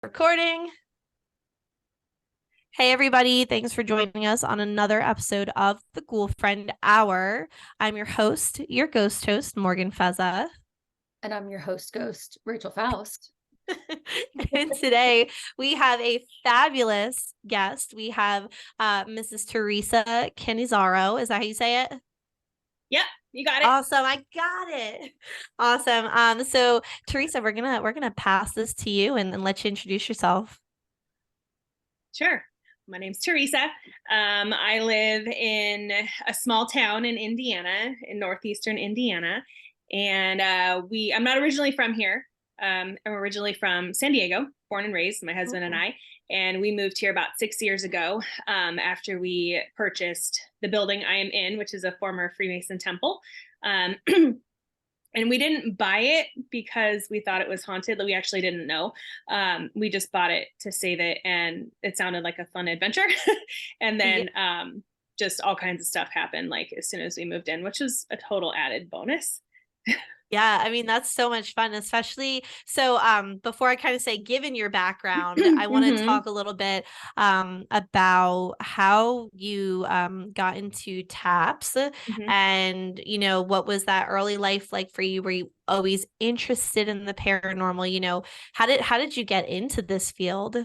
Recording. Hey everybody, thanks for joining us on another episode of the Ghoulfriend Hour. I'm your host, your ghost host, Morgan Feza. And I'm your host ghost, Rachel Faust. And today we have a fabulous guest. We have Mrs. Theresa Cannizzaro. Is that how you say it? Yep, you got it. Awesome. I got it. Awesome. So Theresa, we're gonna pass this to you and let you introduce yourself. Sure. My name's Theresa. I live in a small town in Indiana, in northeastern Indiana. And I'm not originally from here. I'm originally from San Diego, born and raised, my husband and I. And we moved here about 6 years ago after we purchased the building I am in, which is a former Freemason temple. And we didn't buy it because we thought it was haunted. We actually didn't know. We just bought it to save it, and it sounded like a fun adventure. And then just all kinds of stuff happened like as soon as we moved in, which was a total added bonus. Yeah, I mean, that's so much fun, especially so before I kind of say given your background, I want to talk a little bit about how you got into taps and what was that early life like for you? Were you always interested in the paranormal? How did you get into this field?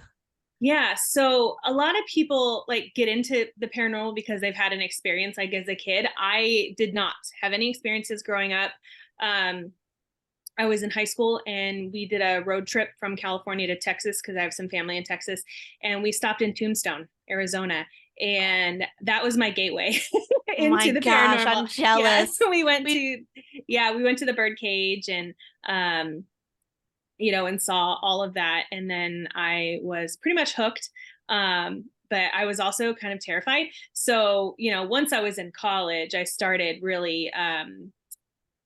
Yeah, so a lot of people like get into the paranormal because they've had an experience like as a kid. I did not have any experiences growing up. I was in high school and we did a road trip from California to Texas because I have some family in Texas, and we stopped in Tombstone, Arizona, and that was my gateway into my the gosh, paranormal. I'm jealous. Yeah, we went to the bird cage and and saw all of that, and then I was pretty much hooked. But I was also kind of terrified. So, once I was in college, I started really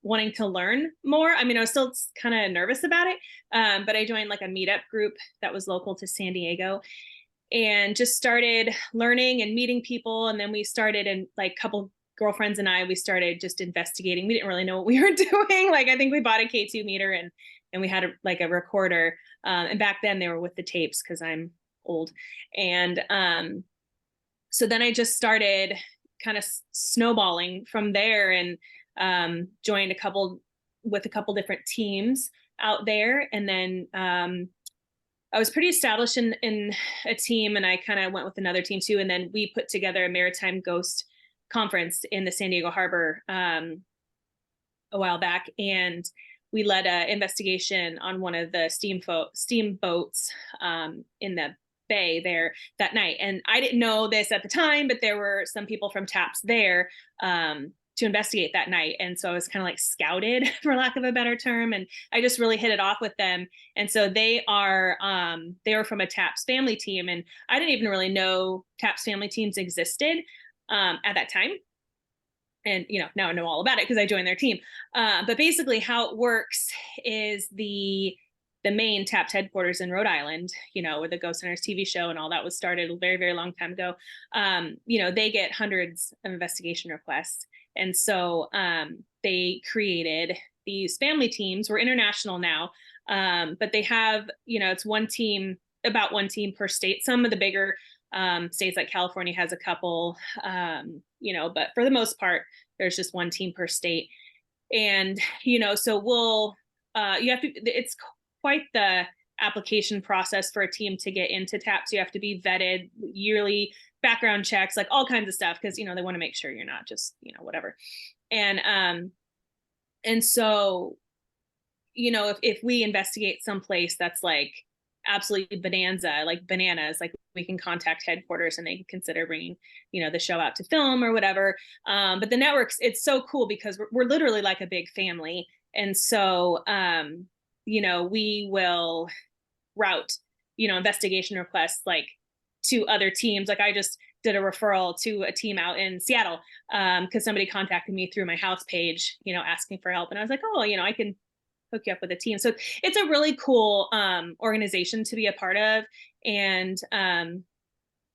wanting to learn more. I mean, I was still kind of nervous about it, but I joined like a meetup group that was local to San Diego and just started learning and meeting people. And then we started, and like a couple girlfriends and we started just investigating. We didn't really know what we were doing. Like, I think we bought a K2 meter and we had a recorder. And back then they were with the tapes because I'm old. And so then I just started kind of snowballing from there, and joined a couple different teams out there. And then I was pretty established in a team, and I kind of went with another team too. And then we put together a maritime ghost conference in the San Diego Harbor a while back, and we led an investigation on one of the steamboats in the bay there that night. And I didn't know this at the time, but there were some people from TAPS there to investigate that night. And so I was kind of like scouted, for lack of a better term. And I just really hit it off with them. And so they are from a TAPS family team. And I didn't even really know TAPS family teams existed at that time. And, now I know all about it because I joined their team. But basically how it works is the main TAPS headquarters in Rhode Island, where the Ghost Hunters TV show and all that was started a very, very long time ago. They get hundreds of investigation requests. And so they created these family teams. We're international now, but they have, it's about one team per state. Some of the bigger states like California has a couple, but for the most part, there's just one team per state. And, so it's quite the application process for a team to get into TAPS. You have to be vetted, yearly background checks, like all kinds of stuff, because they want to make sure you're not just whatever. And so if we investigate someplace that's like absolutely bonanza, like bananas, like we can contact headquarters and they can consider bringing the show out to film or whatever. But the networks, it's so cool because we're literally like a big family. And so we will route investigation requests like to other teams. Like I just did a referral to a team out in Seattle because somebody contacted me through my house page asking for help, and I was like, oh, I can hook you up with a team. So it's a really cool organization to be a part of. And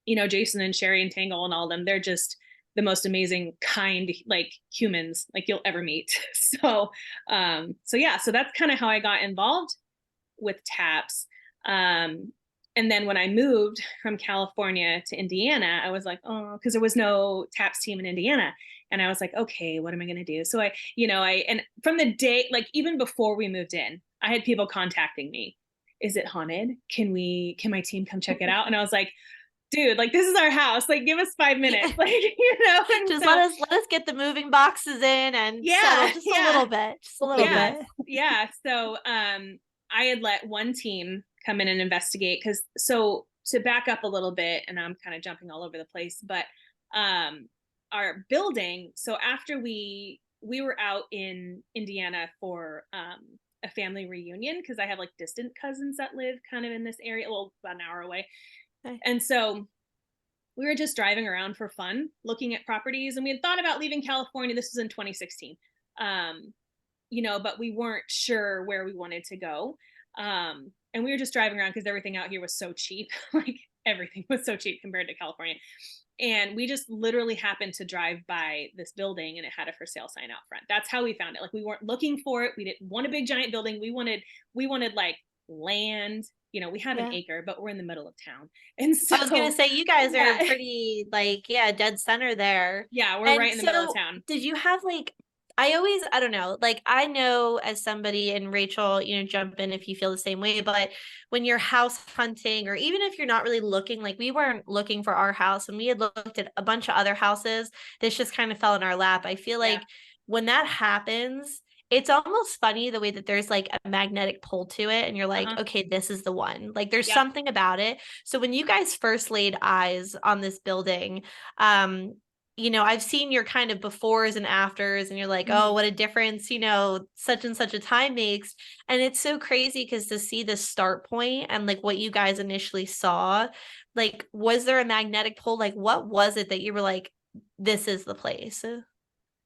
Jason and Sherry and Tangle and all of them, they're just the most amazing, kind, like humans like you'll ever meet. So yeah, so that's kind of how I got involved with TAPS. And then when I moved from California to Indiana, I was like, oh, because there was no TAPS team in Indiana. And I was like, okay, what am I going to do? So and from the day, like even before we moved in, I had people contacting me. Is it haunted? Can my team come check it out? And I was like, dude, like this is our house. Like give us 5 minutes. Like, and just so, let us get the moving boxes in and settle just a little bit. Just a little bit. Yeah. So I had let one team come in and investigate so to back up a little bit, and I'm kind of jumping all over the place, but our building, so after we were out in Indiana for a family reunion, because I have like distant cousins that live kind of in this area, well, about an hour away. Okay. And so we were just driving around for fun, looking at properties, and we had thought about leaving California. This was in 2016. But we weren't sure where we wanted to go. And we were just driving around because everything out here was so cheap. Like everything was so cheap compared to California. And we just literally happened to drive by this building and it had a for sale sign out front. That's how we found it. Like we weren't looking for it. We didn't want a big giant building. We wanted like land. We have an acre, but we're in the middle of town. And so I was going to say, you guys are pretty dead center there. Yeah, we're right in the middle of town. Did you have I don't know, I know as somebody, and Rachel, jump in if you feel the same way, but when you're house hunting, or even if you're not really looking, we weren't looking for our house and we had looked at a bunch of other houses, this just kind of fell in our lap. I feel like when that happens, it's almost funny the way that there's a magnetic pull to it and you're like, okay, this is the one. There's something about it. So when you guys first laid eyes on this building, I've seen your kind of befores and afters and you're like, oh, what a difference, such and such a time makes. And it's so crazy because to see the start point and what you guys initially saw, was there a magnetic pull? What was it that you were like, this is the place?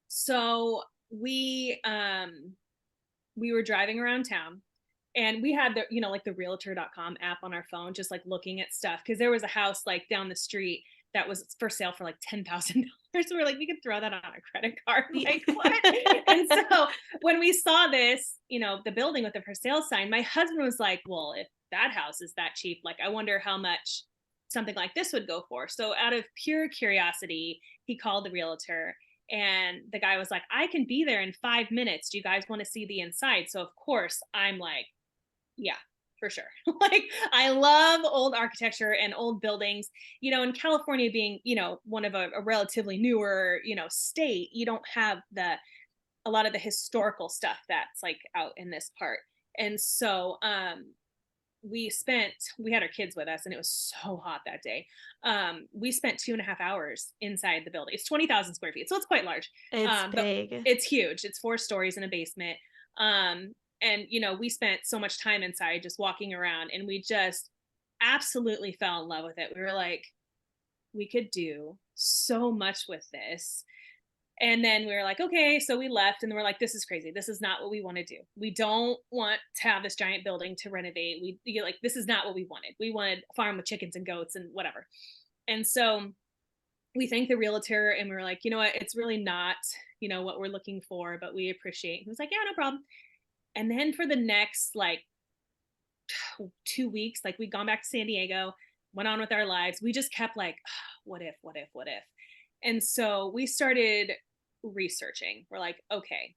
So we were driving around town and we had the the realtor.com app on our phone, just looking at stuff, because there was a house down the street that was for sale for $10,000. So we're like, we could throw that on a credit card. What? And so when we saw this, the building with the for sale sign, my husband was like, well, if that house is that cheap, I wonder how much something like this would go for. So out of pure curiosity, he called the realtor. And the guy was like, I can be there in 5 minutes. Do you guys want to see the inside? So of course I'm like, yeah, for sure. I love old architecture and old buildings, in California being, one of a relatively newer, state, you don't have a lot of the historical stuff that's out in this part. And so, we had our kids with us and it was so hot that day. We spent 2.5 hours inside the building. It's 20,000 square feet. So it's quite large. It's big. It's huge. It's 4 stories in a basement. And we spent so much time inside just walking around and we just absolutely fell in love with it. We were like, we could do so much with this. And then we were like, okay, so we left and we're like, this is crazy. This is not what we want to do. We don't want to have this giant building to renovate. This is not what we wanted. We wanted a farm with chickens and goats and whatever. And so we thanked the realtor and we were like, you know what, it's really not, what we're looking for, but we appreciate. He was like, yeah, no problem. And then for the next 2 weeks, we'd gone back to San Diego, went on with our lives. We just kept what if? And so we started researching. We're like, okay,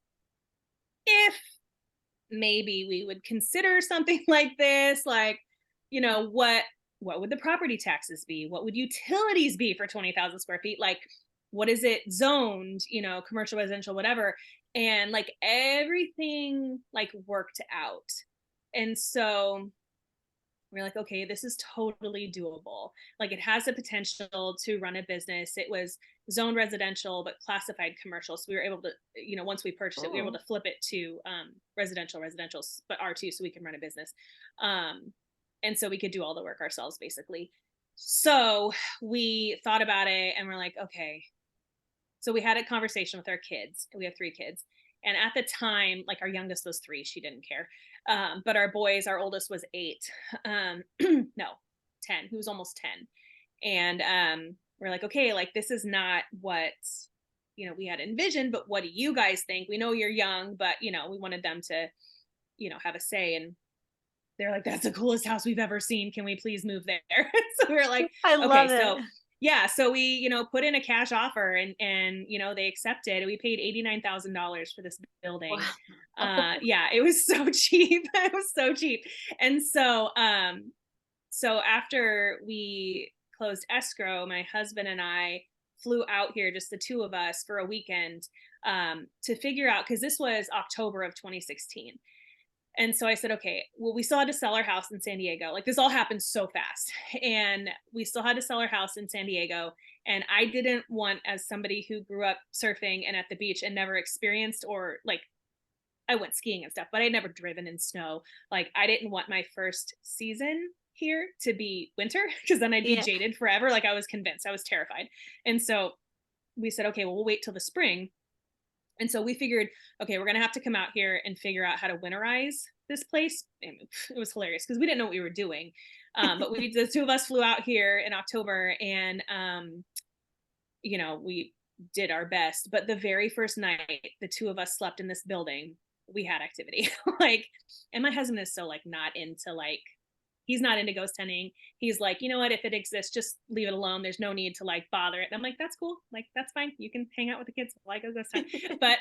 if maybe we would consider something like this, what would the property taxes be? What would utilities be for 20,000 square feet? What is it zoned, commercial, residential, whatever. And everything worked out. And so we're like, okay, this is totally doable. It has the potential to run a business. It was zoned residential, but classified commercial. So we were able to, once we purchased it, we were able to flip it to residential, but R2, so we can run a business. And so we could do all the work ourselves, basically. So we thought about it and we're like, okay. So we had a conversation with our kids. We have 3 kids. And at the time, our youngest was 3, she didn't care. But our oldest was 8. No, 10. He was almost 10. And we're like, okay, this is not what, we had envisioned, but what do you guys think? We know you're young, but, we wanted them to, have a say. And they're like, that's the coolest house we've ever seen. Can we please move there? So we were like, I okay, love so it. yeah, so we, put in a cash offer, and they accepted. We paid $89,000 for this building. Wow. Yeah, it was so cheap. It was so cheap. And so after we closed escrow, my husband and I flew out here, just the two of us, for a weekend, to figure out, because this was October of 2016. And so I said, okay, well, we still had to sell our house in San Diego. Like, this all happened so fast. And we still had to sell our house in San Diego. And I didn't want, as somebody who grew up surfing and at the beach and never experienced, or like, I went skiing and stuff, but I'd never driven in snow. Like, I didn't want my first season here to be winter, because then I'd be Yeah. jaded forever. Like, I was convinced, I was terrified. And so we said, okay, well, we'll wait till the spring. And so we figured, okay, we're going to have to come out here and figure out how to winterize this place. And it was hilarious because we didn't know what we were doing. But the two of us flew out here in October, and, we did our best. But the very first night the two of us slept in this building, we had activity. Like, and my husband is so like not into like, he's not into ghost hunting. He's like, you know what, if it exists, just leave it alone. There's no need to like bother it. And I'm like, that's cool. Like, that's fine. You can hang out with the kids while I go ghost hunt. But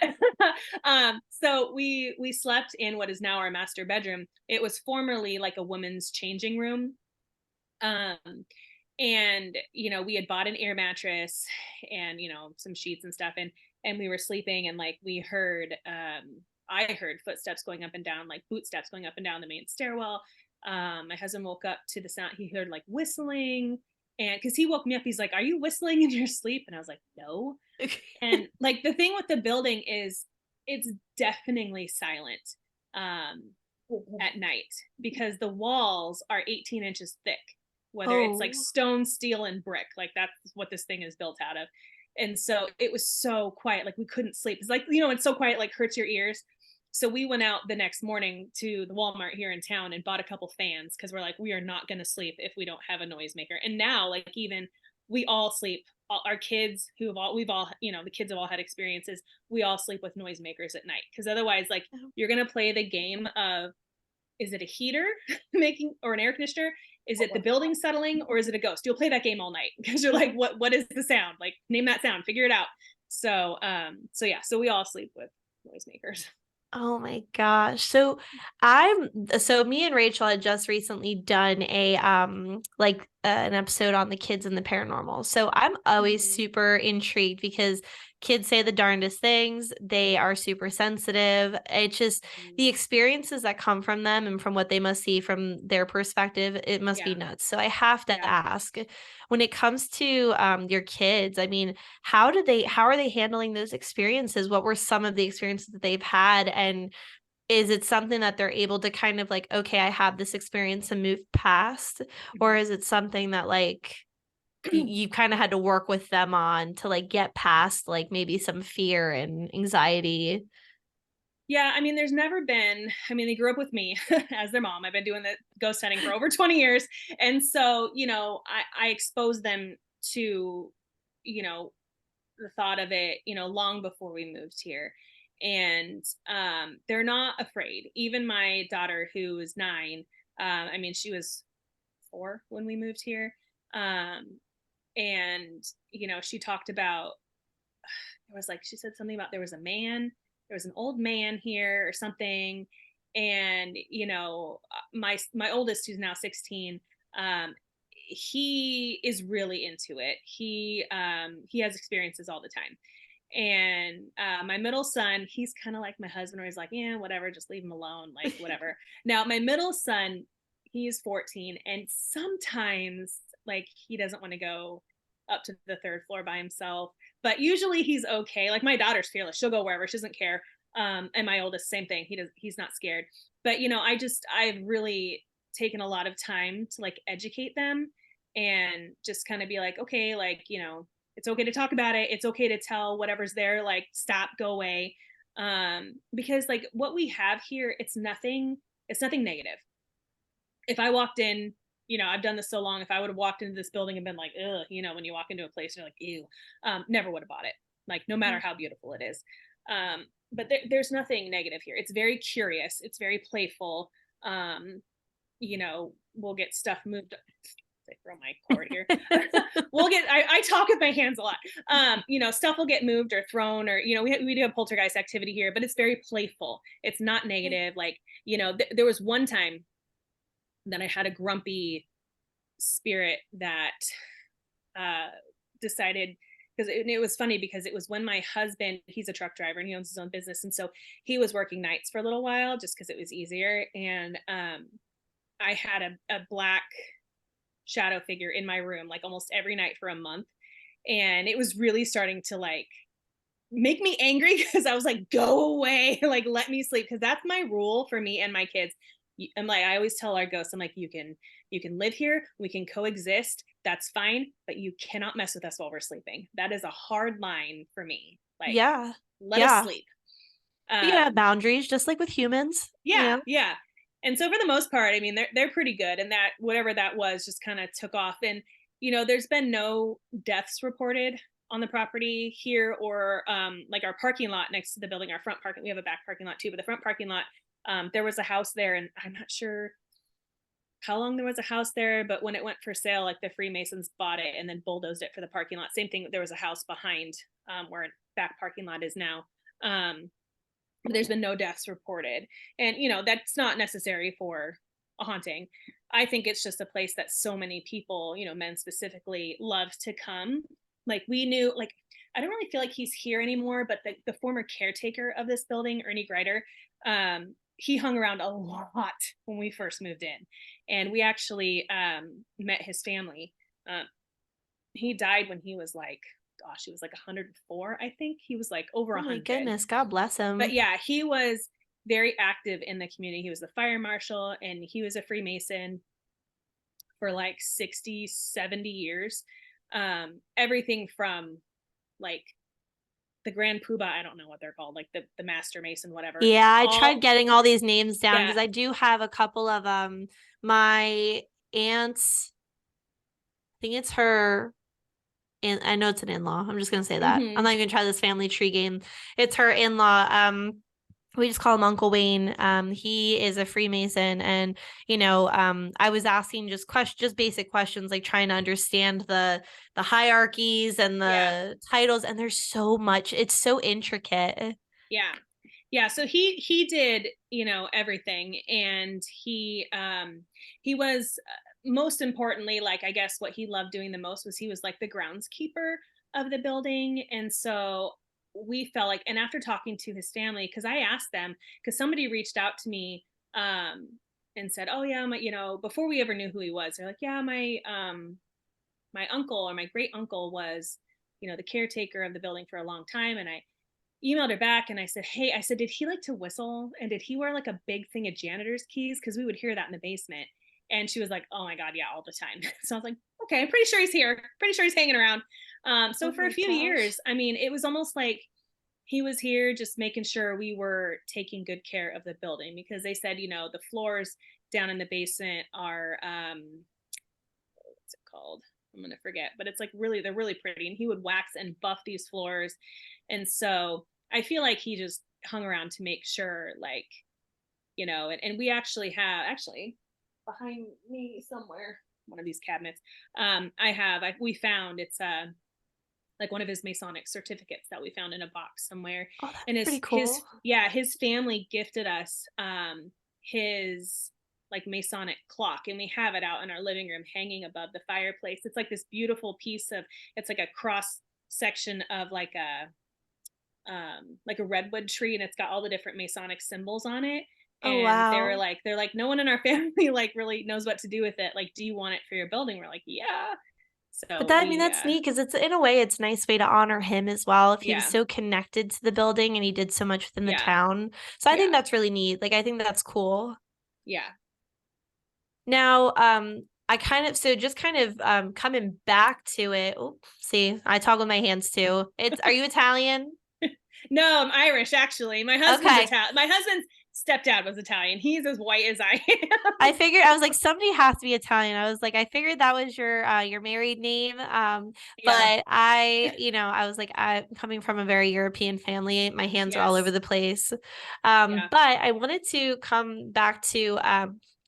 so we slept in what is now our master bedroom. It was formerly like a woman's changing room. And we had bought an air mattress and some sheets and stuff, and we were sleeping, and like we heard I heard footsteps going up and down, like boot steps going up and down the main stairwell. My husband woke up to the sound. He heard like whistling, and because he woke me up, he's like, are you whistling in your sleep? And I was like, no. And like, the thing with the building is it's deafeningly silent at night, because the walls are 18 inches thick, whether it's like stone, steel, and brick. Like, that's what this thing is built out of. And so it was so quiet, like we couldn't sleep. It's like, it's so quiet, like hurts your ears. So we went out the next morning to the Walmart here in town and bought a couple fans, because we're like, we are not going to sleep if we don't have a noisemaker. And now, like, even we all sleep. Our kids the kids have all had experiences. We all sleep with noisemakers at night, because otherwise, like, you're going to play the game of, is it a heater making, or an air conditioner? Is it the building settling, or is it a ghost? You'll play that game all night, because you're like, what is the sound? Like, name that sound, figure it out. So yeah, so we all sleep with noisemakers. Oh my gosh. So me and Rachel had just recently done a an episode on the kids and the paranormal. So I'm always super intrigued, because kids say the darndest things. They are super sensitive. It's just the experiences that come from them and from what they must see from their perspective, it must be nuts. So I have to ask, when it comes to your kids, I mean, how are they handling those experiences? What were some of the experiences that they've had? And is it something that they're able to kind of like, okay, I have this experience and move past? Or is it something that like you kind of had to work with them on to like get past like maybe some fear and anxiety? Yeah, I mean, there's never been, I mean, they grew up with me as their mom. I've been doing the ghost hunting for over 20 years. And so, I exposed them to, the thought of it, long before we moved here. And they're not afraid. Even my daughter, who is 9, I mean, she was 4 when we moved here. And, she talked about, she said something about there was an old man here or something. And, my oldest, who's now 16, he is really into it. He has experiences all the time. And my middle son, he's kind of like my husband, where he's like, yeah, whatever, just leave him alone, like whatever. Now my middle son, he's 14, and sometimes like he doesn't want to go up to the 3rd floor by himself, but usually he's okay. Like, my daughter's fearless, she'll go wherever, she doesn't care. And my oldest, same thing, he's not scared. But I've really taken a lot of time to like educate them, and just kind of be like, okay, like, it's okay to talk about it. It's okay to tell whatever's there, like, stop, go away. Because like what we have here, it's nothing negative. If I walked in, I've done this so long, if I would have walked into this building and been like, ugh, when you walk into a place, you're like, ew, never would have bought it. Like, no matter how beautiful it is. But there's nothing negative here. It's very curious. It's very playful. you know, we'll get stuff moved. I throw my cord here. I talk with my hands a lot. You know, stuff will get moved or thrown, or, you know, we do have poltergeist activity here, but it's very playful. It's not negative. Like, you know, there was one time that I had a grumpy spirit that decided, because it was funny, because it was when my husband, he's a truck driver and he owns his own business, and so he was working nights for a little while just because it was easier. And I had a black shadow figure in my room like almost every night for a month, and it was really starting to like make me angry, because I was like, go away, like let me sleep, because that's my rule for me and my kids. I'm like, I always tell our ghosts, I'm like, you can live here, we can coexist, that's fine, but you cannot mess with us while we're sleeping. That is a hard line for me. Like, Yeah. let us sleep. You gotta have boundaries, just like with humans. Yeah, yeah. And so for the most part, I mean, they're pretty good, and that whatever that was just kind of took off. And you know, there's been no deaths reported on the property here, or like our parking lot next to the building, our front parking. We have a back parking lot too, but the front parking lot, there was a house there, and I'm not sure how long there was a house there, but when it went for sale, like the Freemasons bought it and then bulldozed it for the parking lot. Same thing. There was a house behind where back parking lot is now. But there's been no deaths reported, and you know, that's not necessary for a haunting. I think it's just a place that so many people, you know, men specifically, love to come. Like, we knew, like, I don't really feel like he's here anymore, but the former caretaker of this building, Ernie Greider, he hung around a lot when we first moved in, and we actually met his family. He died when he was like, gosh, he was like 104, I think. He was like over 100. Oh my goodness, God bless him. But yeah, he was very active in the community. He was the fire marshal, and he was a Freemason for like 60, 70 years. Everything from like the Grand Poobah, I don't know what they're called, like the Master Mason, whatever. Yeah, I tried getting all these names down because Yeah. I do have a couple of my aunt's, I think it's her, and I know it's an in-law. I'm just gonna say that. I'm not even gonna try this family tree game. It's her in-law. We just call him Uncle Wayne. He is a Freemason, and you know, I was asking just basic questions, like trying to understand the hierarchies and the titles, and there's so much. It's so intricate. Yeah. So he did, you know, everything, and he was most importantly, like, I guess what he loved doing the most was he was like the groundskeeper of the building. And so we felt like, and after talking to his family, because I asked them, because somebody reached out to me and said, oh yeah, my, you know, before we ever knew who he was, they're like, yeah, my uncle or my great uncle was, you know, the caretaker of the building for a long time. And I emailed her back and I said, hey, I said, did he like to whistle? And did he wear like a big thing of janitor's keys? Because we would hear that in the basement. And she was like, oh my God, yeah, all the time. So I was like, okay, I'm pretty sure he's here. Pretty sure he's hanging around. So for a few years, I mean, it was almost like he was here just making sure we were taking good care of the building, because they said, you know, the floors down in the basement are, what's it called? I'm going to forget, but it's like really, they're really pretty. And he would wax and buff these floors. And so I feel like he just hung around to make sure, like, you know, and we actually have, behind me somewhere, one of these cabinets, we found, it's like one of his Masonic certificates that we found in a box somewhere. Oh, that's and pretty cool. his family gifted us his like Masonic clock, and we have it out in our living room hanging above the fireplace. It's like this beautiful piece of, it's like a cross section of like a redwood tree, and it's got all the different Masonic symbols on it. And oh wow, they're like, no one in our family like really knows what to do with it. Like, do you want it for your building? We're like, yeah. So but that, I mean, that's neat, because it's, in a way, it's a nice way to honor him as well, if he was so connected to the building and he did so much within the town. So I think that's really neat. Like, I think that's cool. Yeah. Now, I kind of, so just kind of coming back to it. Oh, see, I talk with my hands too. Are you Italian? No, I'm Irish, actually. My husband's Italian. My husband's stepdad was Italian. He's as white as I am. I figured, I was like, somebody has to be Italian. I was like, I figured that was your married name. But I, you know, I was like, I'm coming from a very European family. My hands are all over the place. But I wanted to come back to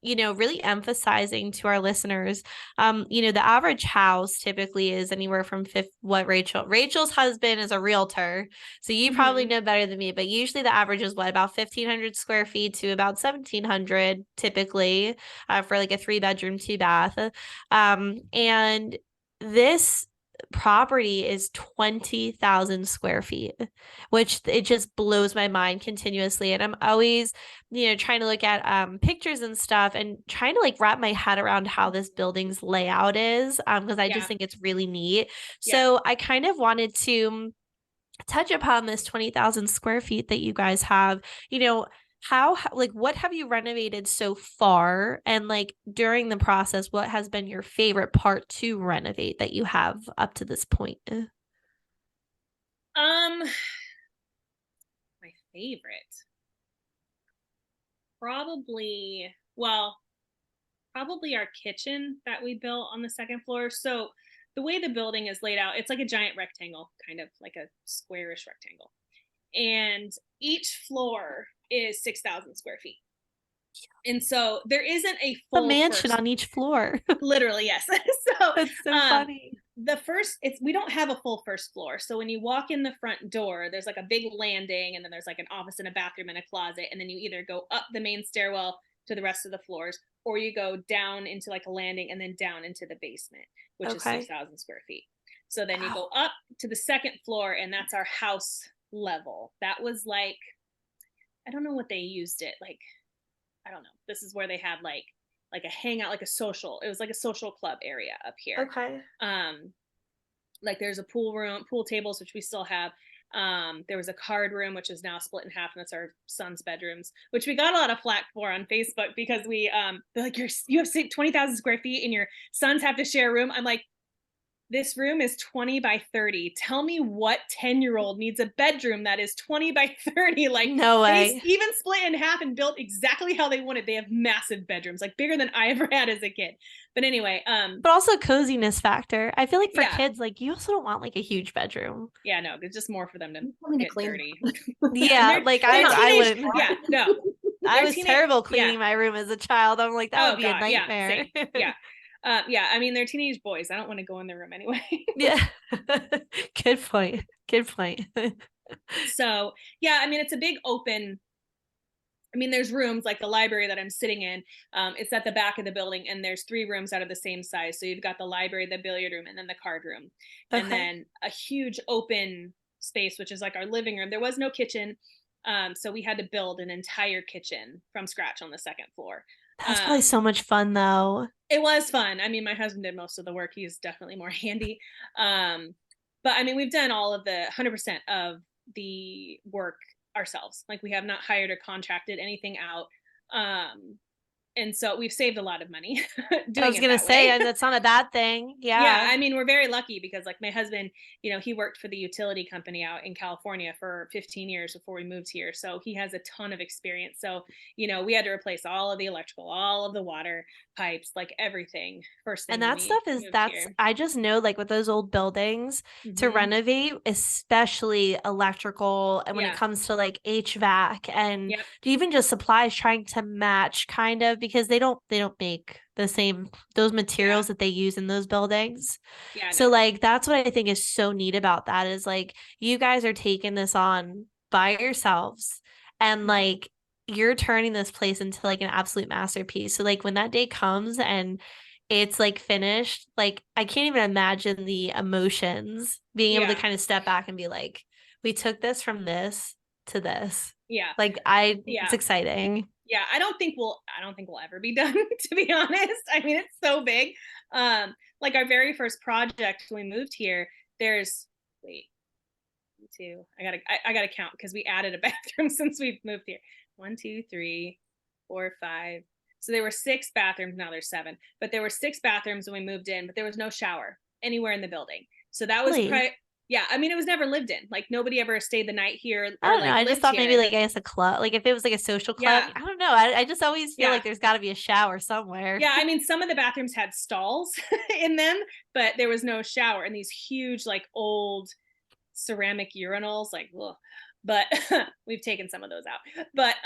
really emphasizing to our listeners, the average house typically is anywhere from Rachel's husband is a realtor. So you probably know better than me, but usually the average is about 1,500 square feet to about 1,700 typically, for like a 3-bedroom, 2-bath. And this property is 20,000 square feet, which it just blows my mind continuously. And I'm always, trying to look at pictures and stuff and trying to like wrap my head around how this building's layout is, because I just think it's really neat. So I kind of wanted to touch upon this 20,000 square feet that you guys have. How, like, what have you renovated so far? And like during the process, what has been your favorite part to renovate that you have up to this point? My favorite. Probably our kitchen that we built on the second floor. So the way the building is laid out, it's like a giant rectangle, kind of like a squarish rectangle. And each floor is 6,000 square feet. And so there isn't a full mansion on each floor. Literally, yes. So that's so funny. We don't have a full first floor. So when you walk in the front door, there's like a big landing, and then there's like an office and a bathroom and a closet. And then you either go up the main stairwell to the rest of the floors, or you go down into like a landing and then down into the basement, which is 6,000 square feet. So then you go up to the second floor, and that's our house level. That was like, I don't know what they used it like. I don't know. This is where they had like a hangout, like a social. It was like a social club area up here. Okay. Like there's a pool tables, which we still have. There was a card room, which is now split in half, and that's our son's bedrooms, which we got a lot of flack for on Facebook because they're like, you have 20,000 square feet and your sons have to share a room. I'm like, this room is 20 by 30. Tell me what 10-year-old needs a bedroom that is 20 by 30. Like, no way. They even split in half and built exactly how they wanted. They have massive bedrooms, like bigger than I ever had as a kid. But anyway, but also coziness factor. I feel like for kids, like you also don't want like a huge bedroom. Yeah, no, it's just more for them to get dirty. Yeah, like I wouldn't. Yeah, no. I was terrible cleaning my room as a child. I'm like, that would be a nightmare. Yeah, I mean, they're teenage boys. I don't want to go in their room anyway. Yeah. Good point. So, yeah, I mean, it's a big open. I mean, there's rooms like the library that I'm sitting in. It's at the back of the building, and there's 3 rooms out of the same size. So you've got the library, the billiard room, and then the card room. And then a huge open space, which is like our living room. There was no kitchen. So we had to build an entire kitchen from scratch on the second floor. That's probably so much fun, though. It was fun. I mean, my husband did most of the work. He's definitely more handy. But I mean, we've done all of the 100% of the work ourselves. Like, we have not hired or contracted anything out. And so we've saved a lot of money. I was going to say, and that's not a bad thing. Yeah. I mean, we're very lucky because like my husband, he worked for the utility company out in California for 15 years before we moved here. So he has a ton of experience. So, we had to replace all of the electrical, all of the water pipes, like everything first thing. And that stuff I just know, like with those old buildings to renovate, especially electrical, and when it comes to like HVAC and even just supplies, trying to match kind of, because they don't make the same, those materials that they use in those buildings. So like, that's what I think is so neat about that is like, you guys are taking this on by yourselves, and like, you're turning this place into like an absolute masterpiece. So like when that day comes and it's like finished, like I can't even imagine the emotions being able to kind of step back and be like, we took this from this to this. Yeah. Like it's exciting. Yeah. I don't think we'll ever be done, to be honest. I mean, it's so big. Like our very first project when we moved here, there's I gotta count because we added a bathroom since we've moved here. 1, 2, 3, 4, 5. So there were 6 bathrooms. Now there's 7, but there were 6 bathrooms when we moved in, but there was no shower anywhere in the building. So that was yeah. I mean, it was never lived in. Like nobody ever stayed the night here. I don't know. I just thought maybe like, I guess a club, like if it was like a social club, I don't know. I just always feel like there's got to be a shower somewhere. Yeah. I mean, some of the bathrooms had stalls in them, but there was no shower, and these huge, like old ceramic urinals, like, ugh. but we've taken some of those out. But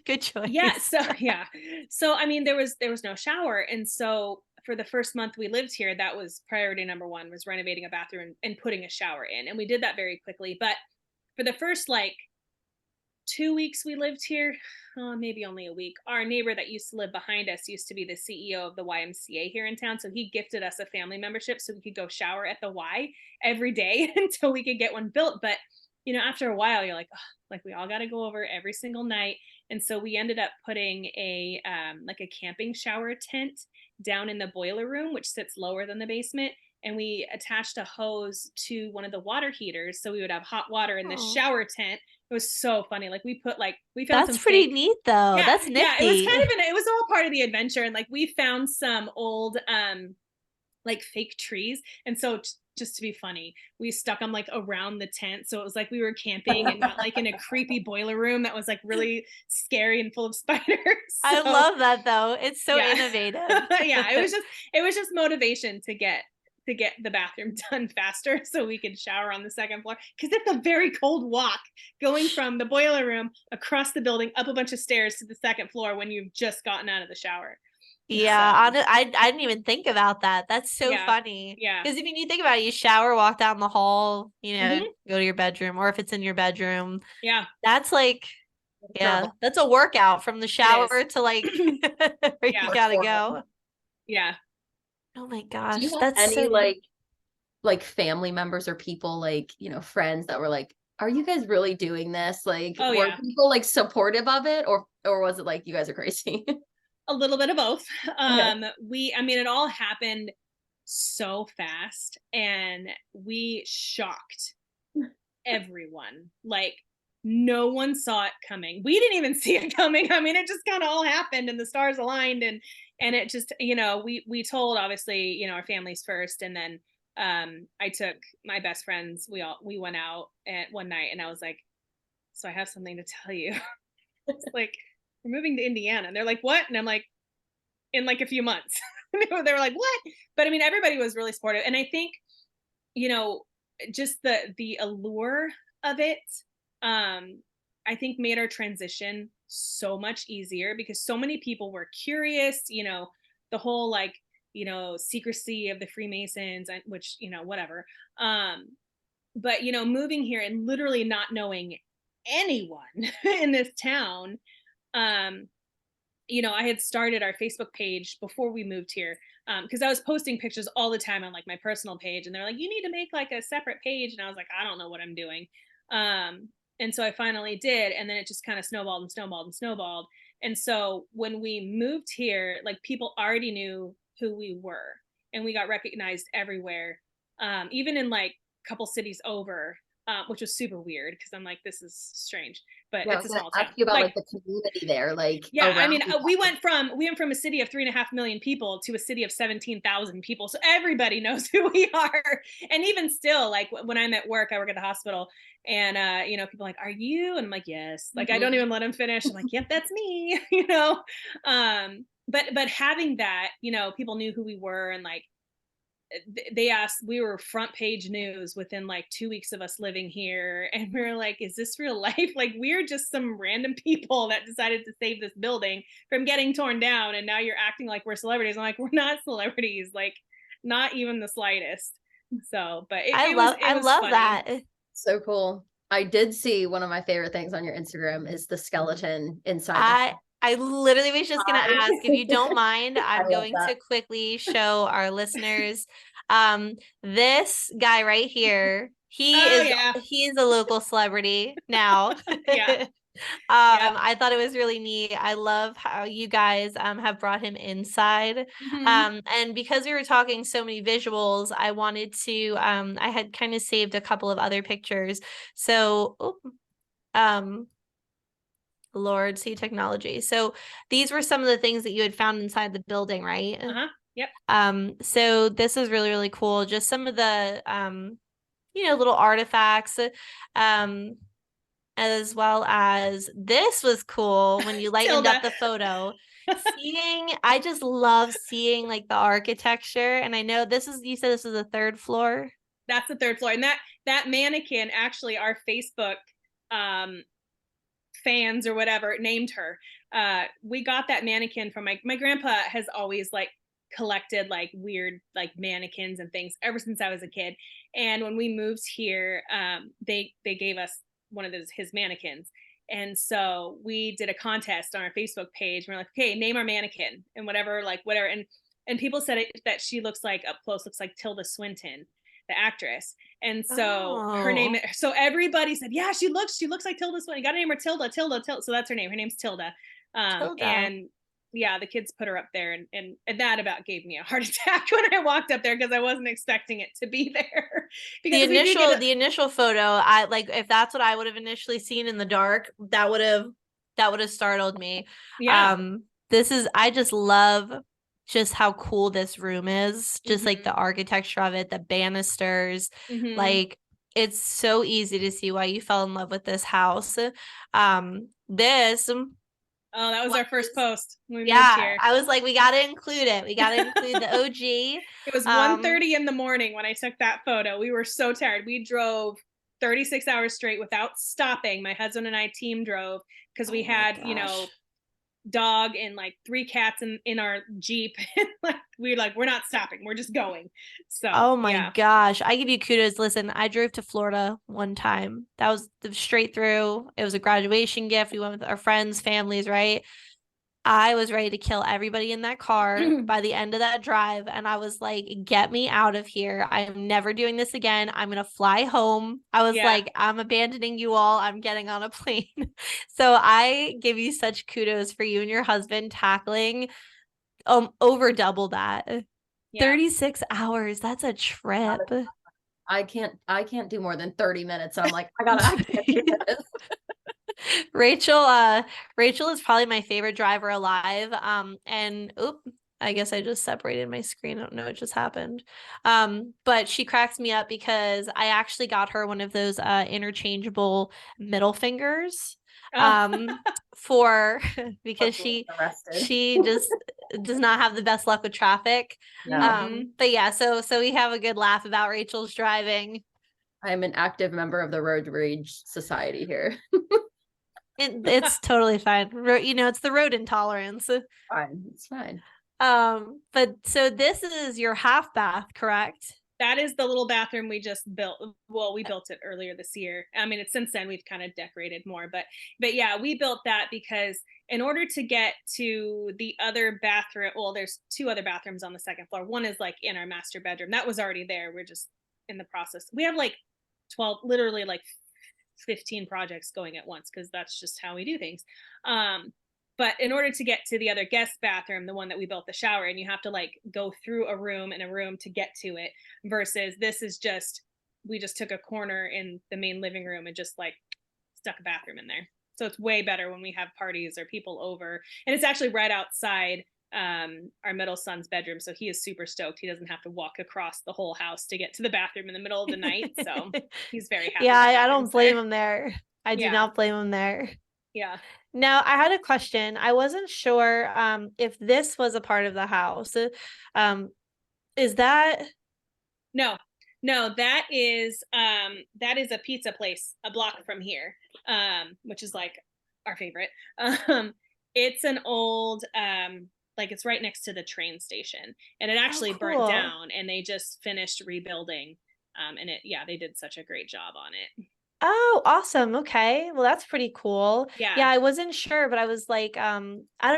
Good choice. yeah, so I mean, there was no shower, and so for the first month we lived here, that was priority number one, was renovating a bathroom and putting a shower in, and we did that very quickly. But for the first like 2 weeks we lived here, maybe only a week, our neighbor that used to live behind us used to be the CEO of the YMCA here in town, so he gifted us a family membership so we could go shower at the Y every day until we could get one built. But after a while you're like, oh, like we all got to go over every single night. And so we ended up putting a like a camping shower tent down in the boiler room, which sits lower than the basement, and we attached a hose to one of the water heaters so we would have hot water in the shower tent. It was so funny. Like we found That's pretty neat though. Yeah, That's nifty. yeah, it was it was all part of the adventure. And like we found some old like fake trees, and so just to be funny, we stuck them like around the tent, so it was like we were camping and not like in a creepy boiler room that was like really scary and full of spiders. So, I love that though. It's so innovative. Yeah, it was just motivation to get the bathroom done faster so we could shower on the second floor, because it's a very cold walk going from the boiler room across the building up a bunch of stairs to the second floor when you've just gotten out of the shower. Yeah, I didn't even think about that. That's so funny. Yeah. Because I mean, you think about it, you shower, walk down the hall, go to your bedroom, or if it's in your bedroom. Yeah. That's like, that's a workout from the shower to like where you gotta go. Yeah. Oh my gosh. Do you have That's any so like family members or people like, friends that were like, are you guys really doing this? Like, were people like supportive of it, or was it like you guys are crazy? A little bit of both. Okay. It all happened so fast, and we shocked everyone. Like no one saw it coming. We didn't even see it coming. I mean, it just kind of all happened and the stars aligned, and it just, we told obviously, our families first, and then I took my best friends. We went out at one night, and I was like, so I have something to tell you. It's like, we're moving to Indiana. And they're like, what? And I'm like, in like a few months. They were like, what? But I mean, everybody was really supportive. And I think, just the allure of it, I think made our transition so much easier, because so many people were curious, the whole like, secrecy of the Freemasons, and which, whatever. But, moving here and literally not knowing anyone in this town, I had started our Facebook page before we moved here, because I was posting pictures all the time on like my personal page, and they're like, you need to make like a separate page, and I was like, I don't know what I'm doing. And so I finally did, and then it just kind of snowballed and snowballed and snowballed. And so when we moved here, like people already knew who we were, and we got recognized everywhere, even in like a couple cities over, which was super weird because I'm like, this is strange, but it's a small town. Ask you about like the community there, like I mean, we went from a city of 3.5 million people to a city of 17,000 people, so everybody knows who we are. And even still, like when I'm at work, I work at the hospital, and people are like, are you? And I'm like, yes. Like I don't even let them finish. I'm like, yep, that's me. But having that, people knew who we were, and like they asked, we were front page news within like 2 weeks of us living here, and we were like, is this real life? Like we're just some random people that decided to save this building from getting torn down, and now you're acting like we're celebrities. I'm like, we're not celebrities, like not even the slightest. So but I love funny. That. So cool. I did see one of my favorite things on your Instagram is the skeleton inside. I literally was just going to ask, if you don't mind, I'm going to quickly show our listeners this guy right here. He is a local celebrity now. I thought it was really neat. I love how you guys have brought him inside. And because we were talking so many visuals, I wanted to I had kind of saved a couple of other pictures. So Lord, see technology. So these were some of the things that you had found inside the building, right? Yep. So this is really, really cool. Just some of the little artifacts, as well as this was cool when you lightened up the photo. I just love seeing like the architecture. And I know you said this is the third floor. That's the third floor. And that mannequin, actually, our Facebook fans or whatever named her. We got that mannequin from my grandpa has always like collected like weird like mannequins and things ever since I was a kid. And when we moved here, they gave us one of his mannequins. And so we did a contest on our Facebook page. We're like, okay, name our mannequin and whatever. And people said that she looks like up close, looks like Tilda Swinton, the actress. And so her name, so everybody said, yeah, she looks like Tilda Swinton. You got to name her Tilda. So that's her name. Her name's Tilda. Tilda. And yeah, the kids put her up there, and that about gave me a heart attack when I walked up there, because I wasn't expecting it to be there. Because the initial photo, I like, if that's what I would have initially seen in the dark, that would have startled me. Yeah. I just love just how cool this room is, just like the architecture of it, the banisters, like it's so easy to see why you fell in love with this house. Oh, that was our first post when we moved here. I was like, we got to include it. We got to include the OG. It was 1:30 in the morning when I took that photo. We were so tired. We drove 36 hours straight without stopping. My husband and I team drove because we had, dog and like 3 cats in our Jeep. we're not stopping. We're just going. So, oh my gosh. I give you kudos. Listen, I drove to Florida one time. That was straight through. It was a graduation gift. We went with our friends, families, right? I was ready to kill everybody in that car by the end of that drive. And I was like, get me out of here. I'm never doing this again. I'm going to fly home. I was like, I'm abandoning you all. I'm getting on a plane. So I give you such kudos for you and your husband tackling over double that. 36 hours. That's a trip. I can't do more than 30 minutes. So I'm like, I can't do this. Rachel is probably my favorite driver alive. And I guess I just separated my screen. I don't know what just happened. But she cracks me up because I actually got her one of those interchangeable middle fingers. Because she just does not have the best luck with traffic. But yeah, so we have a good laugh about Rachel's driving. I'm an active member of the Road Rage Society here. It's totally fine. It's the road intolerance. It's fine. But so this is your half bath, correct? That is the little bathroom we just built. Well, we built it earlier this year. I mean, since then we've kind of decorated more, but yeah, we built that because in order to get to the other bathroom, well, there's 2 other bathrooms on the second floor. One is like in our master bedroom. That was already there. We're just in the process. We have like 12, literally like 15 projects going at once because that's just how we do things. But in order to get to the other guest bathroom, the one that we built the shower in, you have to like go through a room and a room to get to it, versus this is we just took a corner in the main living room and just like stuck a bathroom in there. So it's way better when we have parties or people over. And it's actually right outside our middle son's bedroom, so he is super stoked. He doesn't have to walk across the whole house to get to the bathroom in the middle of the night, so he's very happy. I don't blame him there. I do not blame him there. Yeah. Now, I had a question. I wasn't sure if this was a part of the house. Is that? No, that is a pizza place a block from here, which is like our favorite. It's an old like it's right next to the train station, and it actually burnt down, and they just finished rebuilding. And they did such a great job on it. Oh, awesome. Okay. Well, that's pretty cool. Yeah, I wasn't sure, but I was like,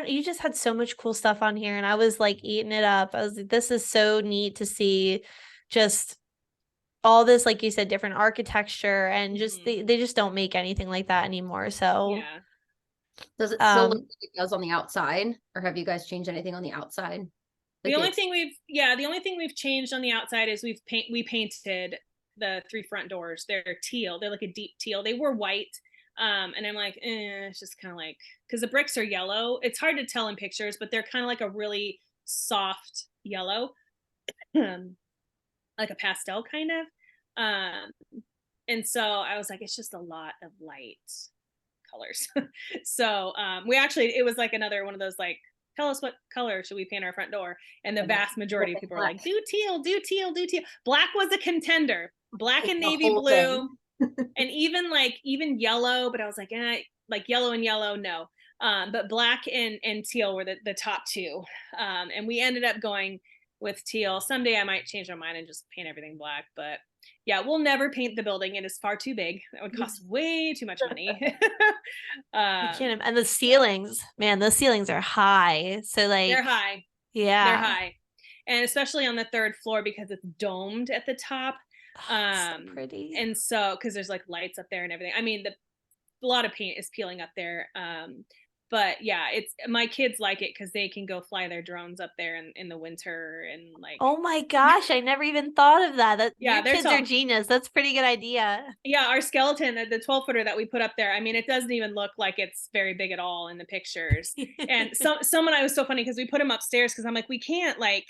you just had so much cool stuff on here, and I was like eating it up. I was like, this is so neat to see just all this, like you said, different architecture, and just they just don't make anything like that anymore. So does it still look like it does on the outside, or have you guys changed anything on the outside? Like the only thing we've changed on the outside is we painted the 3 front doors. They're teal. They're like a deep teal. They were white. And I'm like, it's just kind of like, because the bricks are yellow. It's hard to tell in pictures, but they're kind of like a really soft yellow, like a pastel kind of. And so I was like, it's just a lot of light colors. So it was like another one of those like, tell us what color should we paint our front door? And the vast majority of people are like, do teal. Black was a contender. Black and navy blue. And even yellow, but I was like, like yellow and yellow, no. But black and teal were the top two. And we ended up going with teal. Someday I might change my mind and just paint everything black, but yeah, we'll never paint the building. It is far too big. It would cost way too much money. I can't, and the ceilings, man, those ceilings are high. So They're like, high. They're yeah. high. And especially on the third floor because it's domed at the top. So pretty. And so because there's like lights up there and everything. I mean, a lot of paint is peeling up there. But yeah, it's my kids like it because they can go fly their drones up there in the winter and like. Oh my gosh, I never even thought of that. Yeah, Your kids are genius. That's a pretty good idea. Yeah, our skeleton, the 12-footer that we put up there, I mean, it doesn't even look like it's very big at all in the pictures. And someone, I was so funny because we put him upstairs because I'm like, we can't, like,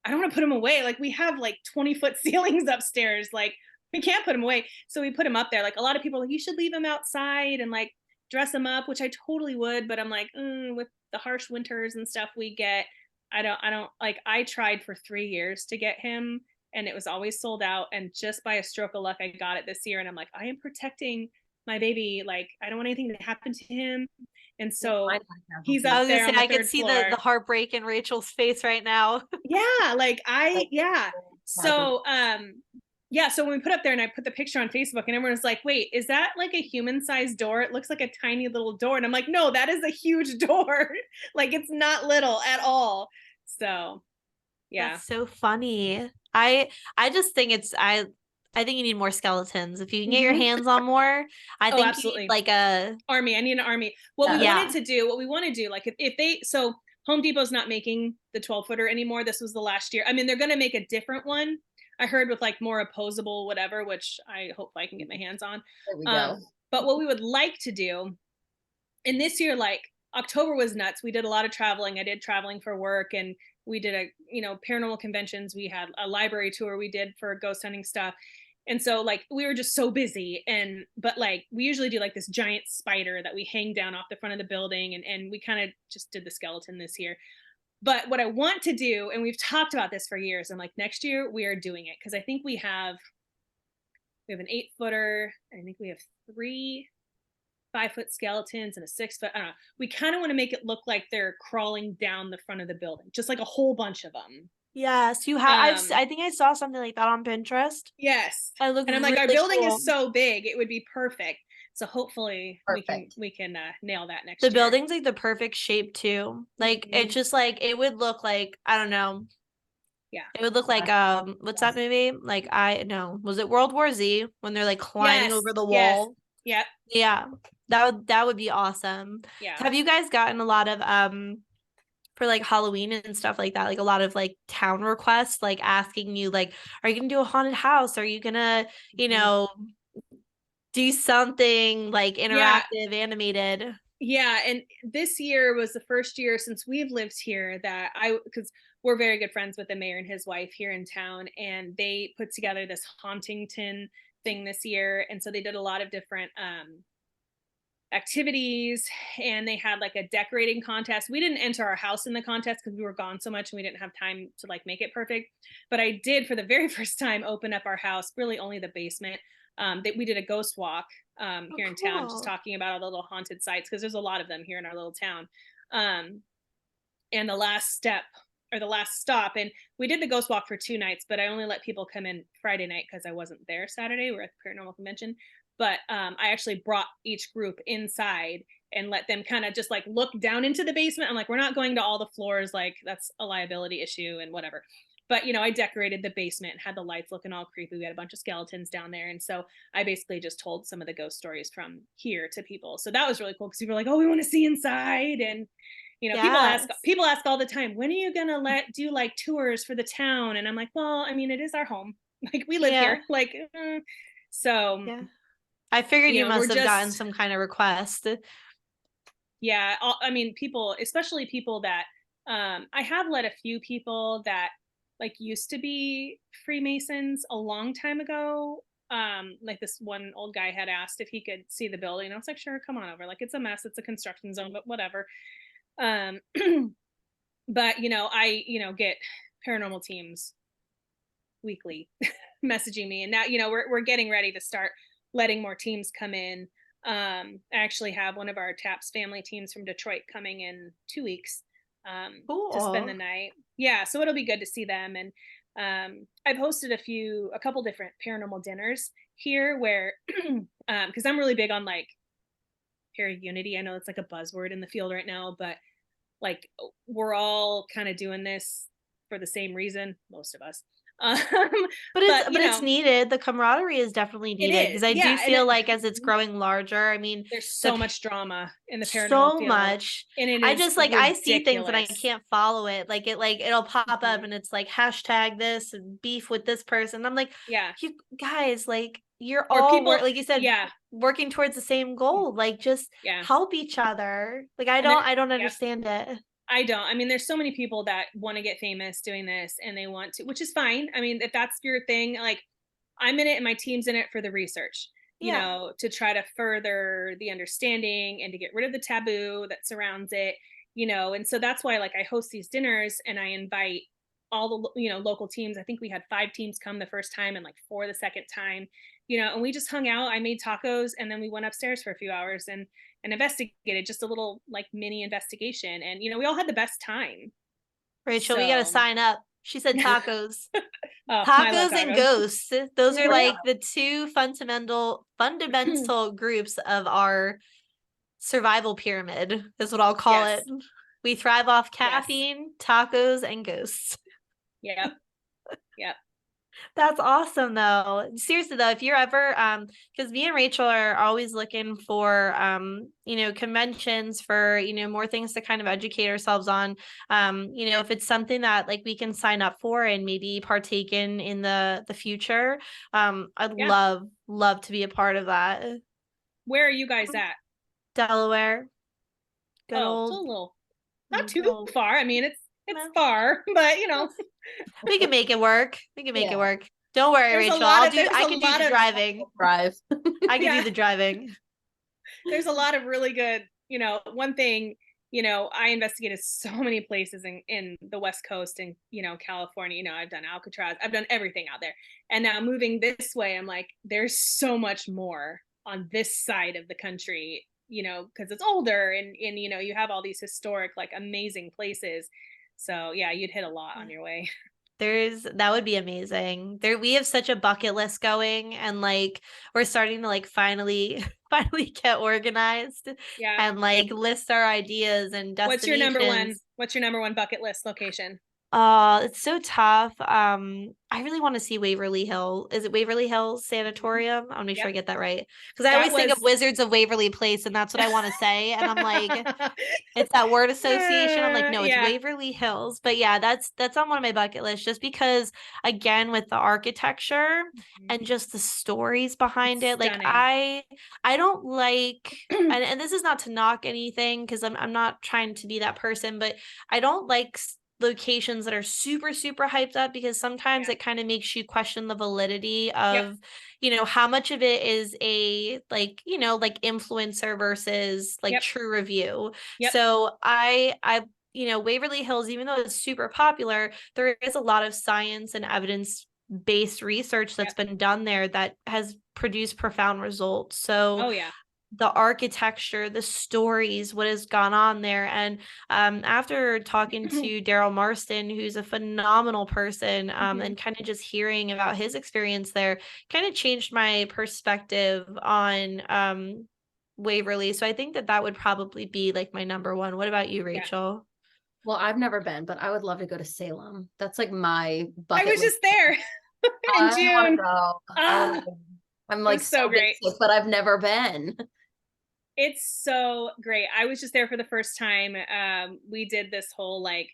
I don't want to put him away. Like, we have like 20-foot ceilings upstairs. Like, we can't put him away. So we put him up there. Like, a lot of people are like, you should leave him outside and like dress him up, which I totally would. But I'm like, with the harsh winters and stuff we get, I don't like, I tried for 3 years to get him and it was always sold out. And just by a stroke of luck, I got it this year. And I'm like, I am protecting my baby. Like, I don't want anything to happen to him. And so he's up there on the I could third see floor. the heartbreak in Rachel's face right now. Yeah, like yeah. So yeah, so when we put up there and I put the picture on Facebook and everyone was like, wait, is that like a human-sized door? It looks like a tiny little door. And I'm like, no, that is a huge door. Like, it's not little at all. So yeah. That's so funny. I just think I think you need more skeletons. If you can get your hands on more, I think absolutely. You need like a army. I need an army. What we want to do, like if they, so Home Depot's not making the 12-footer anymore. This was the last year. I mean, they're going to make a different one. I heard with like more opposable whatever, which I hope I can get my hands on. There we go. But what we would like to do, and this year, like October was nuts. We did a lot of traveling. I did traveling for work and we did paranormal conventions. We had a library tour we did for ghost hunting stuff. And so like we were just so busy but like we usually do like this giant spider that we hang down off the front of the building and we kind of just did the skeleton this year. But what I want to do, and we've talked about this for years, I'm like, next year we are doing it because I think we have an 8-footer. I think we have 3 5-foot skeletons and a 6-foot. I don't know. We kind of want to make it look like they're crawling down the front of the building, just like a whole bunch of them. Yes, you have. I think I saw something like that on Pinterest. Yes, and I'm like, our building is so big, it would be perfect. So hopefully we can nail that next year. The building's like the perfect shape too. Like it's just like it would look like, I don't know. Yeah. It would look like what's that movie? Like was it World War Z when they're like climbing over the wall? Yep. Yeah. That would be awesome. Yeah. Have you guys gotten a lot of for like Halloween and stuff like that, like a lot of like town requests, like asking you like, are you gonna do a haunted house? Are you gonna, do something like interactive, animated? Yeah, and this year was the first year since we've lived here that because we're very good friends with the mayor and his wife here in town, and they put together this Hauntington thing this year. And so they did a lot of different activities, and they had like a decorating contest. We didn't enter our house in the contest because we were gone so much and we didn't have time to like make it perfect. But I did for the very first time open up our house, really only the basement. That we did a ghost walk here in town, just talking about all the little haunted sites because there's a lot of them here in our little town. And the last stop, and we did the ghost walk for 2 nights, but I only let people come in Friday night because I wasn't there Saturday. We're at the paranormal convention. But I actually brought each group inside and let them kind of just like look down into the basement. I'm like, we're not going to all the floors. Like that's a liability issue and whatever. But, I decorated the basement and had the lights looking all creepy. We had a bunch of skeletons down there. And so I basically just told some of the ghost stories from here to people. So that was really cool because people were like, oh, we want to see inside. And, yes. people ask all the time, when are you going to do like tours for the town? And I'm like, well, I mean, it is our home. Like we live here. Like, so. Yeah. I figured you must have gotten some kind of request. Yeah. I mean, people, especially people that I have let a few people that like used to be Freemasons a long time ago. Like this one old guy had asked if he could see the building. And I was like, sure, come on over. Like it's a mess. It's a construction zone, but whatever. But, I, get paranormal teams weekly messaging me. And now, we're getting ready to start letting more teams come in. I actually have one of our TAPS family teams from Detroit coming in 2 weeks to spend the Cool. night. Yeah, so it'll be good to see them. And I've hosted a couple different paranormal dinners here where, because I'm really big on like unity. I know it's like a buzzword in the field right now, but like we're all kind of doing this for the same reason, most of us. Um, But but it's needed. The camaraderie is definitely it needed because is, I do yeah. And feel like as it's growing larger, I mean, there's the so much drama in the paranormal so field, much. and it I is just like I see things and I ridiculous. can't follow it. Like it'll pop up Mhm. and it's like hashtag this and beef with this person. I'm like, Yeah. you guys, like you're Or all people, like you said, yeah, working towards the same goal. Like just yeah. help each other. Like And there, I don't yep, understand it. I don't. I mean, there's so many people that want to get famous doing this and they want to, which is fine. I mean, if that's your thing, like I'm in it and my team's in it for the research, Yeah. to try to further the understanding and to get rid of the taboo that surrounds it, and so that's why like I host these dinners and I invite all the, local teams. I think we had 5 teams come the first time and like 4 the second time, and we just hung out. I made tacos and then we went upstairs for a few hours and investigated, just a little like mini investigation, and we all had the best time. Rachel, we gotta So sign up. She said tacos. oh, I love Tacos and tacos. ghosts. Those are There we like the two go. fundamental groups of our survival pyramid, is what I'll call it. Yes. We thrive off Yes. caffeine, tacos, and ghosts. Yep. Yep. That's awesome though. Seriously though, if you're ever because me and Rachel are always looking for conventions for, more things to kind of educate ourselves on. If it's something that like we can sign up for and maybe partake in the future, I'd Yeah. love to be a part of that. Where are you guys at? Delaware. Good Oh, it's a old little, not too good old far. I mean, it's no. far, but We can make it work. We can make it Yeah. work. Don't worry, there's a Rachel. lot of there's I a can do lot the of driving. Drive. I can do yeah, the driving. there's a lot of really good, one thing, I investigated so many places in the West Coast and, California. I've done Alcatraz, I've done everything out there. And now moving this way, I'm like, there's so much more on this side of the country, because it's older and you have all these historic, like amazing places. So yeah, you'd hit a lot on your way. That would be amazing. We have such a bucket list going and like we're starting to like finally get organized Yeah. and like list our ideas and destinations. What's your number one bucket list location? It's so tough. I really want to see Waverly Hill. Is it Waverly Hills Sanatorium? I'll make sure I Yep. get that right. Because I That always think of was Wizards of Waverly Place, and that's what I want to say. And I'm like, it's that word association. I'm like, no, it's yeah. Waverly Hills. But yeah, that's on one of my bucket lists just because again, with the architecture and just the stories behind It's it, like stunning. I don't like and this is not to knock anything because I'm not trying to be that person, but I don't like locations that are super super hyped up because sometimes Yeah. it kind of makes you question the validity Yep. of how much of it is a like like influencer versus like Yep. true review. Yep. So I Waverly Hills, even though it's super popular, there is a lot of science and evidence based research that's Yep. been done there that has produced profound results. So Oh yeah. the architecture, the stories, what has gone on there. And after talking to Daryl Marston, who's a phenomenal person, and kind of just hearing about his experience there, kind of changed my perspective on Waverly. So I think that would probably be like my number one. What about you, Yeah. Rachel? Well, I've never been, but I would love to go to Salem. That's like my I bucket was list. just there in I want to June. go. Ah, I'm it like was so great. basic, but I've never been. It's so great. I was just there for the first time. We did this whole like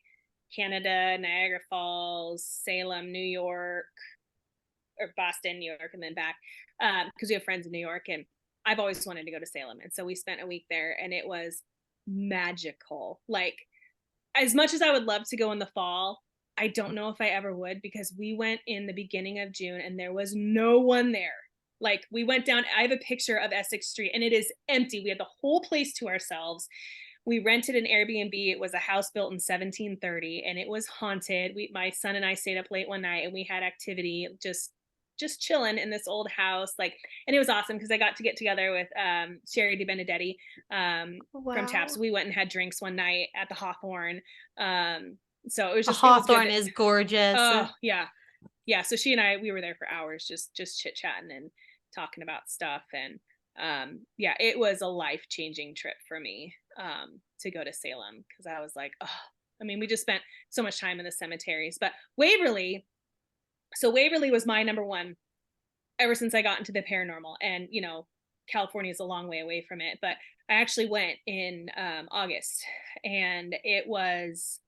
Canada, Niagara Falls, Salem, New York, or Boston, New York, and then back because we have friends in New York, and I've always wanted to go to Salem, and so we spent a week there, and it was magical. Like as much as I would love to go in the fall, I don't know if I ever would because we went in the beginning of June and there was no one there. Like we went down, I have a picture of Essex Street and it is empty. We had the whole place to ourselves. We rented an Airbnb. It was a house built in 1730 and it was haunted. My son and I stayed up late one night and we had activity just just chilling in this old house, like, and it was awesome because I got to get together with Sherry Di Benedetti from Taps. We went and had drinks one night at the Hawthorne. So it was just, Hawthorne is gorgeous. Oh yeah. Yeah. So she and I, we were there for hours, just chit chatting and talking about stuff. And yeah, it was a life-changing trip for me to go to Salem, because I was like, oh, I mean, we just spent so much time in the cemeteries. But Waverly was my number one ever since I got into the paranormal. And you know, California is a long way away from it, but I actually went in August, and it was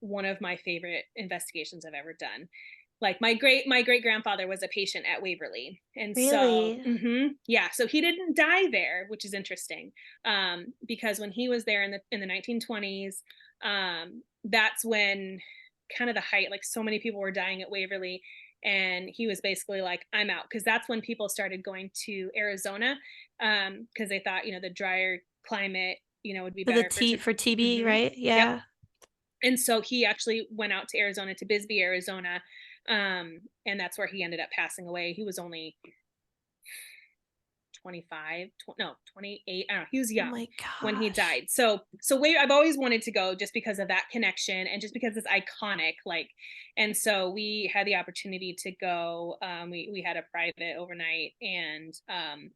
one of my favorite investigations I've ever done. Like my great grandfather was a patient at Waverly, and really? So yeah, so he didn't die there, which is interesting, because when he was there in the 1920s, that's when kind of the height, like so many people were dying at Waverly, and he was basically like, I'm out, because that's when people started going to Arizona, because they thought, you know, the drier climate, you know, would be better for TB, right? Yeah. Yep. And so he actually went out to Arizona, to Bisbee, Arizona. And that's where he ended up passing away. He was only 28. I don't know. He was young when he died. So I've always wanted to go, just because of that connection, and just because it's iconic. Like, and so we had the opportunity to go. We had a private overnight, and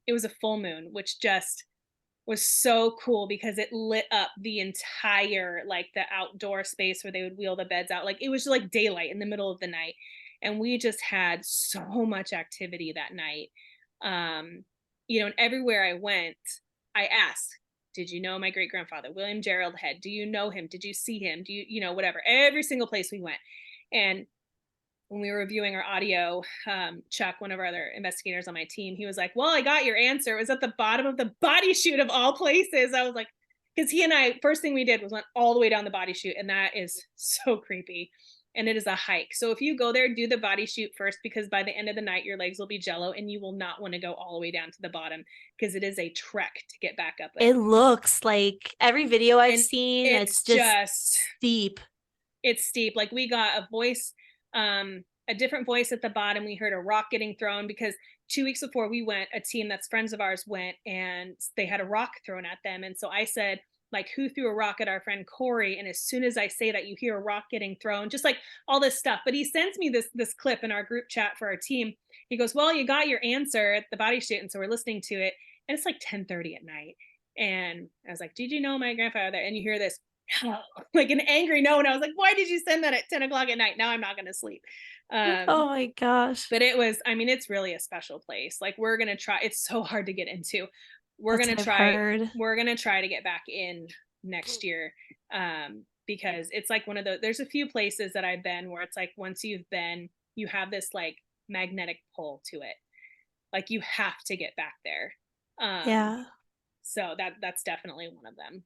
it was a full moon, which just was so cool, because it lit up the entire, like, the outdoor space where they would wheel the beds out. Like, it was like daylight in the middle of the night, and we just had so much activity that night. You know, and everywhere I went, I asked, did you know my great grandfather William Gerald Head? Do you know him? Did you see him? Do you know, whatever, every single place we went. And when we were reviewing our audio, Chuck, one of our other investigators on my team, he was like, well, I got your answer. It was at the bottom of the body chute of all places. I was like, because he and I, first thing we did was went all the way down the body chute, and that is so creepy. And it is a hike. So if you go there, do the body chute first, because by the end of the night, your legs will be jello, and you will not want to go all the way down to the bottom, because it is a trek to get back up. It looks like, every video I've seen, it's just steep. It's steep. Like, we got a voice, a different voice at the bottom. We heard a rock getting thrown, because 2 weeks before we went, a team that's friends of ours went, and they had a rock thrown at them. And so I said, like, who threw a rock at our friend Corey? And as soon as I say that, you hear a rock getting thrown, just like all this stuff. But he sends me this clip in our group chat for our team. He goes, well, you got your answer at the body chute. And so we're listening to it, and it's like 10:30 at night. And I was like, did you know my grandfather? And you hear this, no, like an angry no. And I was like, why did you send that at 10 o'clock at night? Now I'm not going to sleep. Oh my gosh. But it was, I mean, it's really a special place. Like, we're going to try, it's so hard to get into. We're going to try to get back in next year. Because it's like one of the, there's a few places that I've been where it's like, once you've been, you have this like magnetic pull to it. Like, you have to get back there. Yeah. So that's definitely one of them.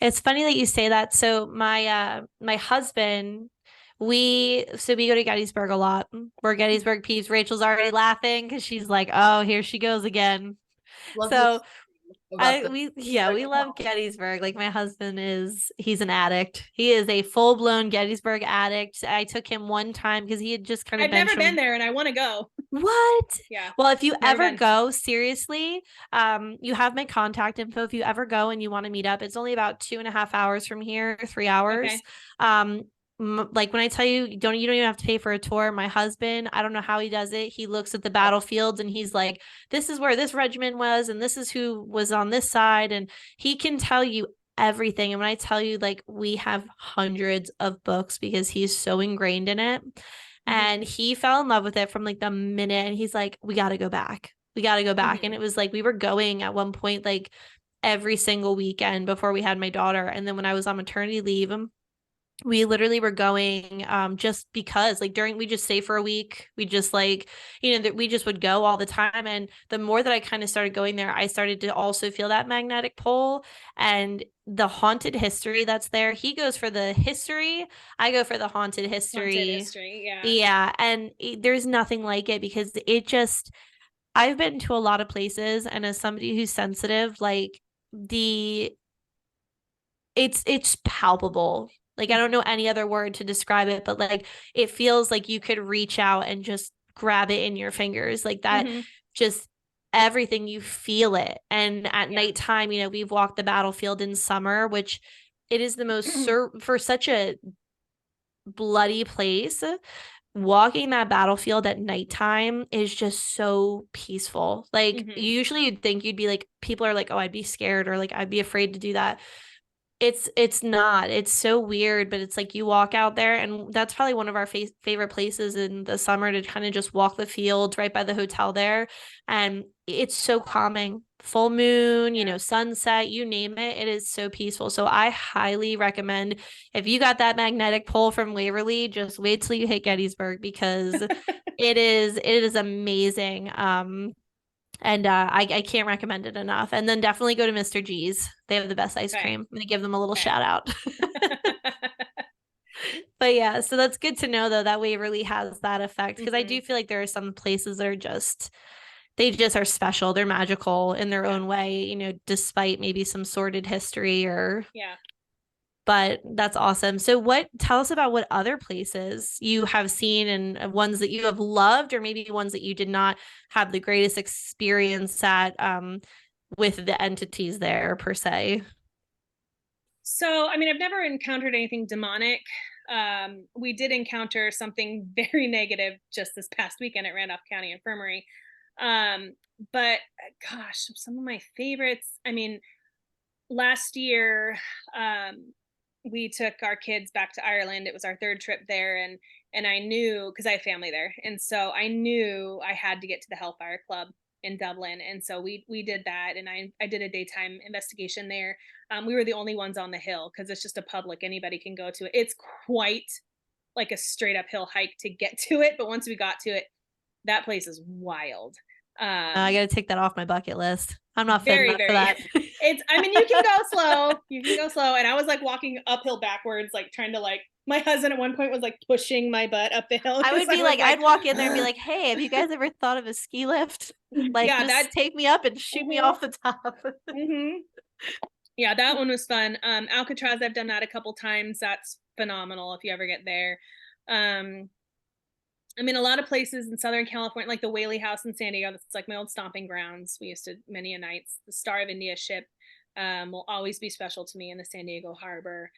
It's funny that you say that. So my husband, we go to Gettysburg a lot. We're Gettysburg peeps. Rachel's already laughing because she's like, oh, here she goes again. So we love Gettysburg. Like, my husband he's an addict. He is a full-blown Gettysburg addict. I took him one time because he had just kind of I've never been there, and I want to go. What? Yeah. Well, if you ever go, seriously, you have my contact info. If you ever go and you want to meet up, it's only about 2.5 hours from here, 3 hours. Okay. Like, when I tell you, you don't even have to pay for a tour. My husband, I don't know how he does it. He looks at the battlefields and he's like, this is where this regiment was, and this is who was on this side, and he can tell you everything. And when I tell you, like, we have hundreds of books because he's so ingrained in it. And he fell in love with it from like the minute, and he's like, we got to go back. And it was like, we were going at one point, like, every single weekend before we had my daughter. And then when I was on maternity leave, we literally were going just because, like, we just stay for a week. We just, like, you know, that we just would go all the time. And the more that I kind of started going there, I started to also feel that magnetic pull and the haunted history that's there. He goes for the history. I go for the haunted history. Yeah. And there's nothing like it, because I've been to a lot of places, and as somebody who's sensitive, like, it's palpable. Like, I don't know any other word to describe it, but like, it feels like you could reach out and just grab it in your fingers, like that, just everything, you feel it. And at nighttime, you know, we've walked the battlefield in summer, which it is the most for such a bloody place. Walking that battlefield at nighttime is just so peaceful. Like usually you'd think, you'd be like, people are like, oh, I'd be scared, or like I'd be afraid to do that. It's not. It's so weird, but it's like you walk out there, and that's probably one of our favorite places in the summer, to kind of just walk the fields right by the hotel there. And it's so calming. Full moon, you know, sunset, you name it. It is so peaceful. So I highly recommend, if you got that magnetic pull from Waverly, just wait till you hit Gettysburg, because it is amazing. And I can't recommend it enough. And then definitely go to Mr. G's. They have the best ice cream. I'm going to give them a little shout out. But yeah, so that's good to know, though, that Waverly has that effect, because I do feel like there are some places that are just, they just are special. They're magical in their own way, you know, despite maybe some sordid history or but that's awesome. So tell us about what other places you have seen, and ones that you have loved, or maybe ones that you did not have the greatest experience at, with the entities there per se. So, I mean, I've never encountered anything demonic. We did encounter something very negative just this past weekend at Randolph County Infirmary. But gosh, some of my favorites, I mean, last year, we took our kids back to Ireland. It was our third trip there, and I knew, because I have family there, and so I knew I had to get to the Hellfire Club in Dublin, and so we did that, and I did a daytime investigation there. We were the only ones on the hill, because it's just a public, anybody can go to it. It's quite like a straight uphill hike to get to it, but once we got to it, that place is wild. I got to take that off my bucket list. I'm not fit enough for that. I mean, you can go slow. You can go slow. And I was like walking uphill backwards, like trying to like, my husband at one point was like pushing my butt up the hill. I would be like, I'd walk in there and be like, hey, have you guys ever thought of a ski lift? Like, just take me up and shoot me off the top. Yeah, that one was fun. Alcatraz, I've done that a couple times. That's phenomenal if you ever get there. I mean, a lot of places in Southern California, like the Whaley House in San Diego, that's like my old stomping grounds. We used to, many a nights. The Star of India ship will always be special to me in the San Diego harbor.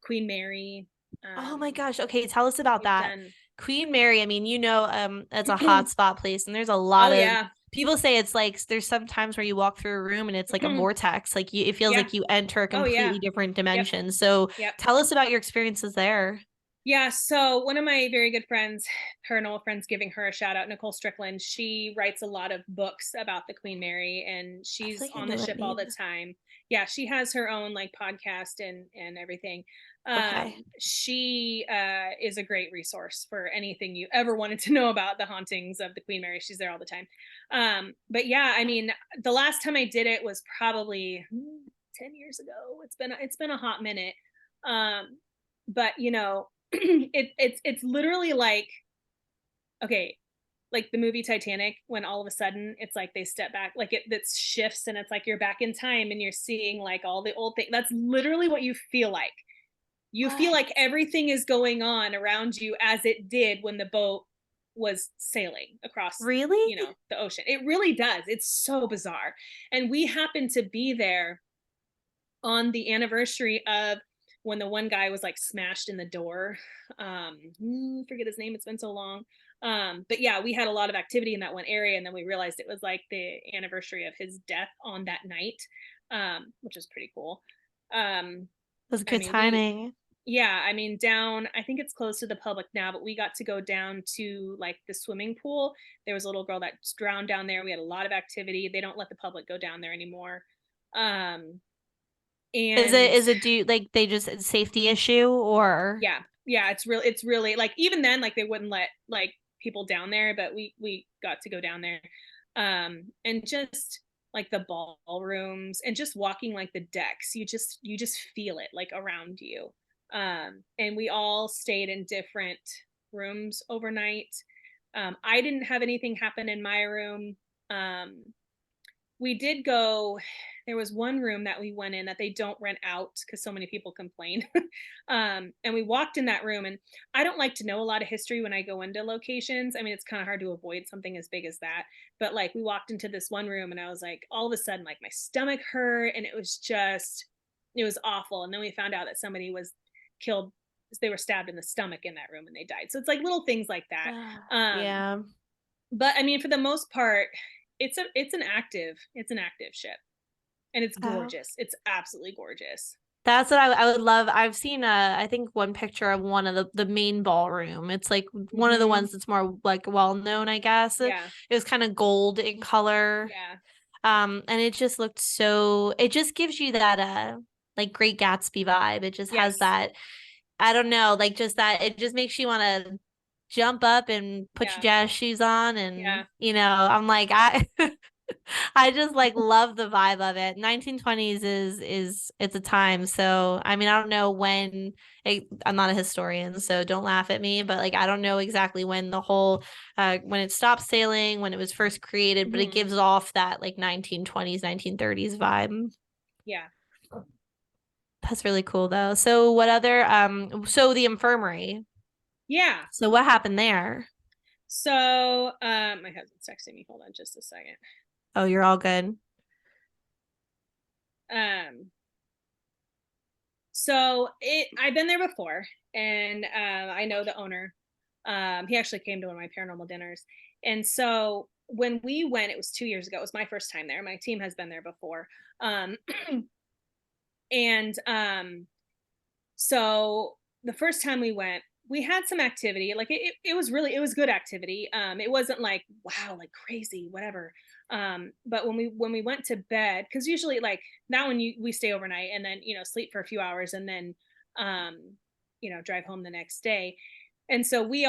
Queen Mary. Oh my gosh. Okay, tell us about that. Queen Mary, I mean, you know, it's a hot spot place, and there's a lot of people say it's like, there's some times where you walk through a room and it's like a vortex, like it feels like you enter a completely different dimension. So tell us about your experiences there. Yeah, so one of my very good friends, paranormal friends, giving her a shout out, Nicole Strickland, she writes a lot of books about the Queen Mary, and she's on the ship all the time. Yeah, she has her own like podcast and everything. She is a great resource for anything you ever wanted to know about the hauntings of the Queen Mary. She's there all the time. But yeah, I mean, the last time I did it was probably 10 years ago. It's been a hot minute. But you know, it's literally like, okay, like the movie Titanic, when all of a sudden it's like they step back, like it shifts, and it's like you're back in time and you're seeing like all the old things. That's literally what you feel like. You feel like everything is going on around you as it did when the boat was sailing across, you know, the ocean. It really does. It's so bizarre. And we happened to be there on the anniversary of when the one guy was like smashed in the door. Forget his name, it's been so long. But yeah, we had a lot of activity in that one area, and then we realized it was like the anniversary of his death on that night, which is pretty cool. It was good timing. I mean, down, I think it's closed to the public now, but we got to go down to like the swimming pool. There was a little girl that drowned down there. We had a lot of activity. They don't let the public go down there anymore. And is it do like they just safety issue, or it's really like, even then, like they wouldn't let like people down there, but we got to go down there. And just like the ballrooms and just walking like the decks, you just feel it like around you. And we all stayed in different rooms overnight. I didn't have anything happen in my room. we did go, there was one room that we went in that they don't rent out because so many people complain. And we walked in that room, and I don't like to know a lot of history when I go into locations. I mean, it's kind of hard to avoid something as big as that. But like we walked into this one room and I was like, all of a sudden, like my stomach hurt and it was awful. And then we found out that somebody was killed. They were stabbed in the stomach in that room and they died. So it's like little things like that. Yeah. But I mean, for the most part, it's an active ship, and it's Oh. gorgeous. It's absolutely gorgeous. That's what I would love. I've seen I think one picture of one of the main ballroom. It's like one of the ones that's more like well known, I guess. Yeah. It was kind of gold in color. Yeah. And it just looked so, it just gives you that like Great Gatsby vibe. It just has Yes. that, I don't know, like just that it just makes you want to jump up and put your Yeah. jazz shoes on Yeah. and I'm like I just like love the vibe of it. 1920s is it's a time. So I mean I don't know when I'm not a historian, so don't laugh at me, but like I don't know exactly when the whole when it stopped sailing, when it was first created, but it gives off that like 1920s, 1930s vibe. Yeah. That's really cool though. So what other so the infirmary. Yeah. So what happened there? So my husband's texting me. Hold on just a second. Oh, you're all good. So I've been there before, and I know the owner. He actually came to one of my paranormal dinners. And so when we went, it was 2 years ago. It was my first time there. My team has been there before. Um and so the first time we went, we had some activity. Like it was good activity. It wasn't like wow, like crazy, whatever. But when we went to bed, because usually like that one we stay overnight and then sleep for a few hours and then um drive home the next day. And so we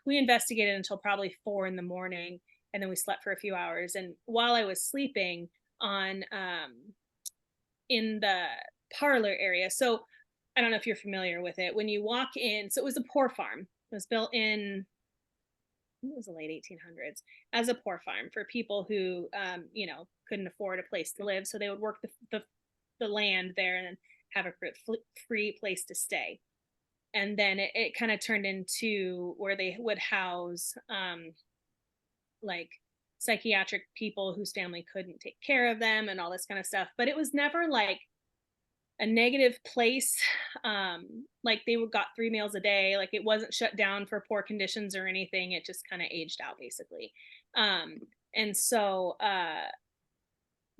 investigated until probably 4 in the morning, and then we slept for a few hours. And while I was sleeping on in the parlor area. So I don't know if you're familiar with it. When you walk in, so it was a poor farm. It was built in it was the late 1800s as a poor farm for people who couldn't afford a place to live. So they would work the land there and then have a free place to stay. And then it kind of turned into where they would house like psychiatric people whose family couldn't take care of them and all this kind of stuff. But it was never like a negative place. Like they got 3 meals a day. Like it wasn't shut down for poor conditions or anything. It just kind of aged out basically. And so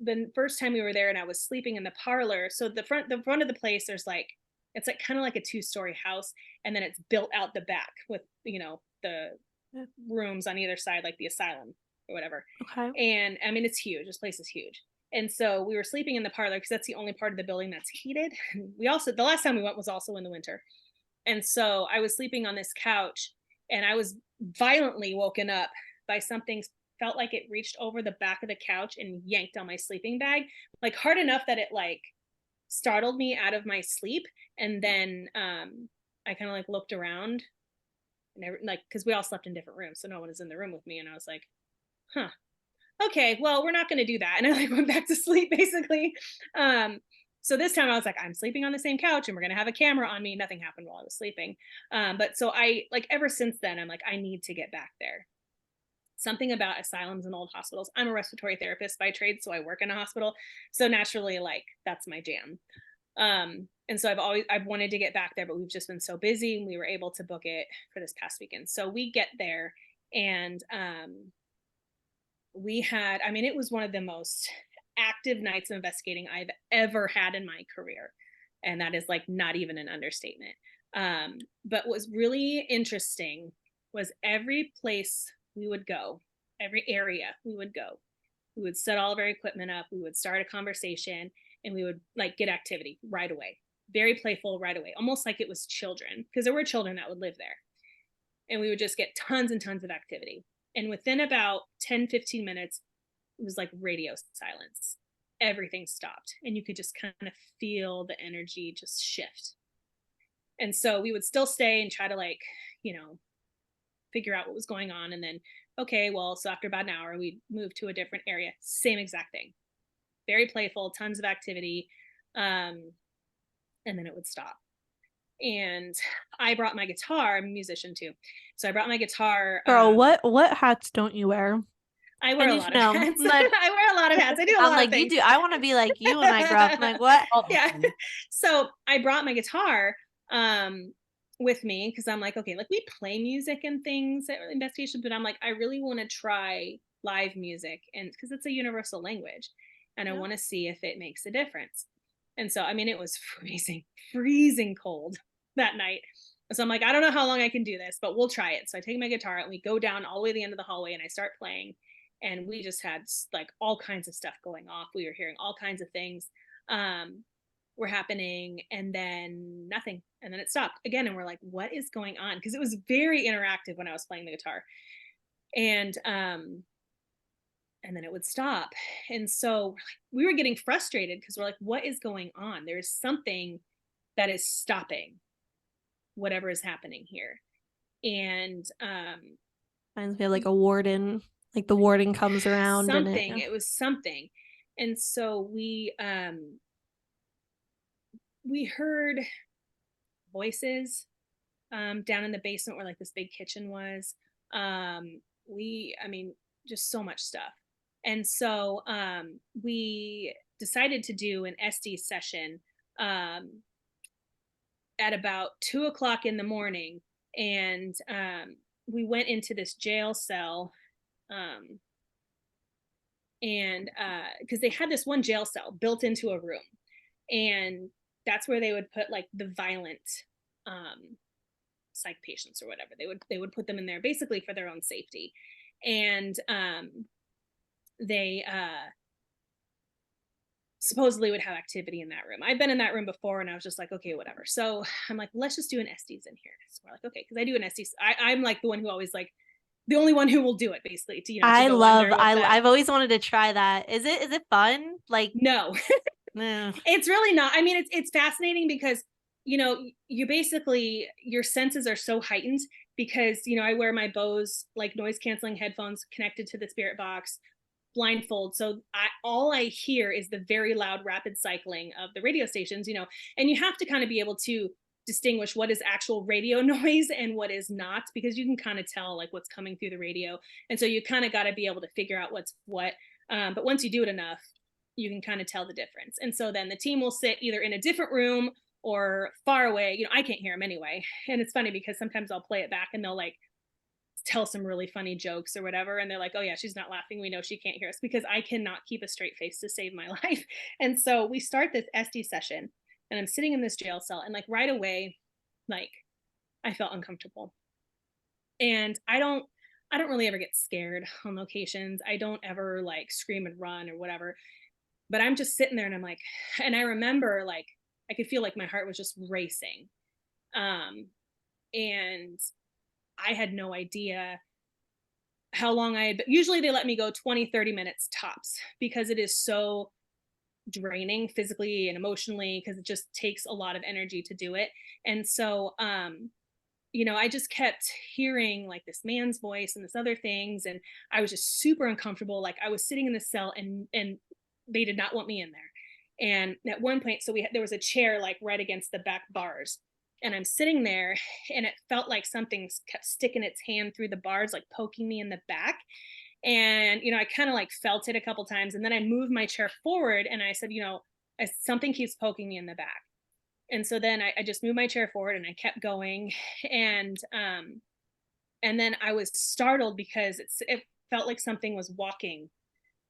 the first time we were there and I was sleeping in the parlor. So the front of the place, there's like it's like kind of like a 2-story house, and then it's built out the back with the rooms on either side, like the asylum or whatever. Okay. And I mean it's huge. This place is huge. And so we were sleeping in the parlor because that's the only part of the building that's heated. We also the last time we went was also in the winter. And so I was sleeping on this couch and I was violently woken up by something, felt like it reached over the back of the couch and yanked on my sleeping bag, like hard enough that it like startled me out of my sleep. And then I kind of like looked around and like because we all slept in different rooms, so no one was in the room with me. And I was like, huh, okay, well, we're not going to do that. And I like went back to sleep basically. So this time I was like, I'm sleeping on the same couch and we're going to have a camera on me. Nothing happened while I was sleeping. But so I like ever since then, I'm like, I need to get back there. Something about asylums and old hospitals. I'm a respiratory therapist by trade, so I work in a hospital. So naturally, like that's my jam. And so I've wanted to get back there, but we've just been so busy and we were able to book it for this past weekend. So we get there and we had, I mean, it was one of the most active nights of investigating I've ever had in my career. And that is like not even an understatement. But what was really interesting was every place we would go, every area we would go, we would set all of our equipment up, we would start a conversation, and we would like get activity right away. Very playful right away, almost like it was children, because there were children that would live there. And we would just get tons and tons of activity. And within about 10-15 minutes, it was like radio silence. Everything stopped. And you could just kind of feel the energy just shift. And so we would still stay and try to like, figure out what was going on. And then, okay, well, so after about an hour, we moved to a different area. Same exact thing. Very playful, tons of activity. And then it would stop. And I brought my guitar. I'm a musician too. So I brought my guitar. Girl, what hats don't you wear? I wear a lot of hats. I wear a lot of hats. I do a lot of things. You do. I want to be like you when I grow up. I'm like, what? Yeah. So I brought my guitar with me because I'm like, okay, like we play music and things at Investigation, but I'm like, I really want to try live music, and because it's a universal language, and I want to see if it makes a difference. And so, I mean, it was freezing cold that night. So I'm like, I don't know how long I can do this, but we'll try it. So I take my guitar and we go down all the way to the end of the hallway and I start playing. And we just had like all kinds of stuff going off. We were hearing all kinds of things were happening, and then nothing. And then it stopped again. And we're like, what is going on? Because it was very interactive when I was playing the guitar. And then it would stop. And so we were getting frustrated because we're like, what is going on? There's something that is stopping whatever is happening here. And reminds me of like a warden, like the warden comes around. Something. It was something. And so we heard voices down in the basement where like this big kitchen was. Just so much stuff. And so we decided to do an SD session at about 2:00 in the morning. And we went into this jail cell. And because they had this one jail cell built into a room. And that's where they would put like the violent psych patients or whatever. They would put them in there basically for their own safety. And they supposedly would have activity in that room. I've been in that room before and I was just like, okay, whatever. So I'm like, let's just do an SDs in here. So we're like, okay, because I do an SDs. I'm like the one who always like the only one who will do it basically. I've always wanted to try that. Is it fun? Like no. It's really not. I mean, it's fascinating because you basically your senses are so heightened because I wear my Bose like noise canceling headphones connected to the spirit box, blindfold, so all I hear is the very loud rapid cycling of the radio stations, and you have to kind of be able to distinguish what is actual radio noise and what is not, because you can kind of tell like what's coming through the radio, and so you kind of got to be able to figure out what's what. But once you do it enough, you can kind of tell the difference. And so then the team will sit either in a different room or far away. I can't hear them anyway. And it's funny because sometimes I'll play it back and they'll like tell some really funny jokes or whatever. And they're like, oh yeah, she's not laughing. We know she can't hear us, because I cannot keep a straight face to save my life. And so we start this SD session and I'm sitting in this jail cell, and like right away, like I felt uncomfortable. And I don't really ever get scared on locations. I don't ever like scream and run or whatever, but I'm just sitting there and I'm like, and I remember like, I could feel like my heart was just racing. And I had no idea how long usually they let me go 20-30 minutes tops, because it is so draining physically and emotionally, because it just takes a lot of energy to do it. And so I just kept hearing like this man's voice and this other things, and I was just super uncomfortable. Like I was sitting in the cell and they did not want me in there. And at one point, so there was a chair like right against the back bars, and I'm sitting there and it felt like something kept sticking its hand through the bars, like poking me in the back. And, I kind of like felt it a couple times, and then I moved my chair forward and I said, something keeps poking me in the back. And so then I just moved my chair forward and I kept going. And then I was startled because it felt like something was walking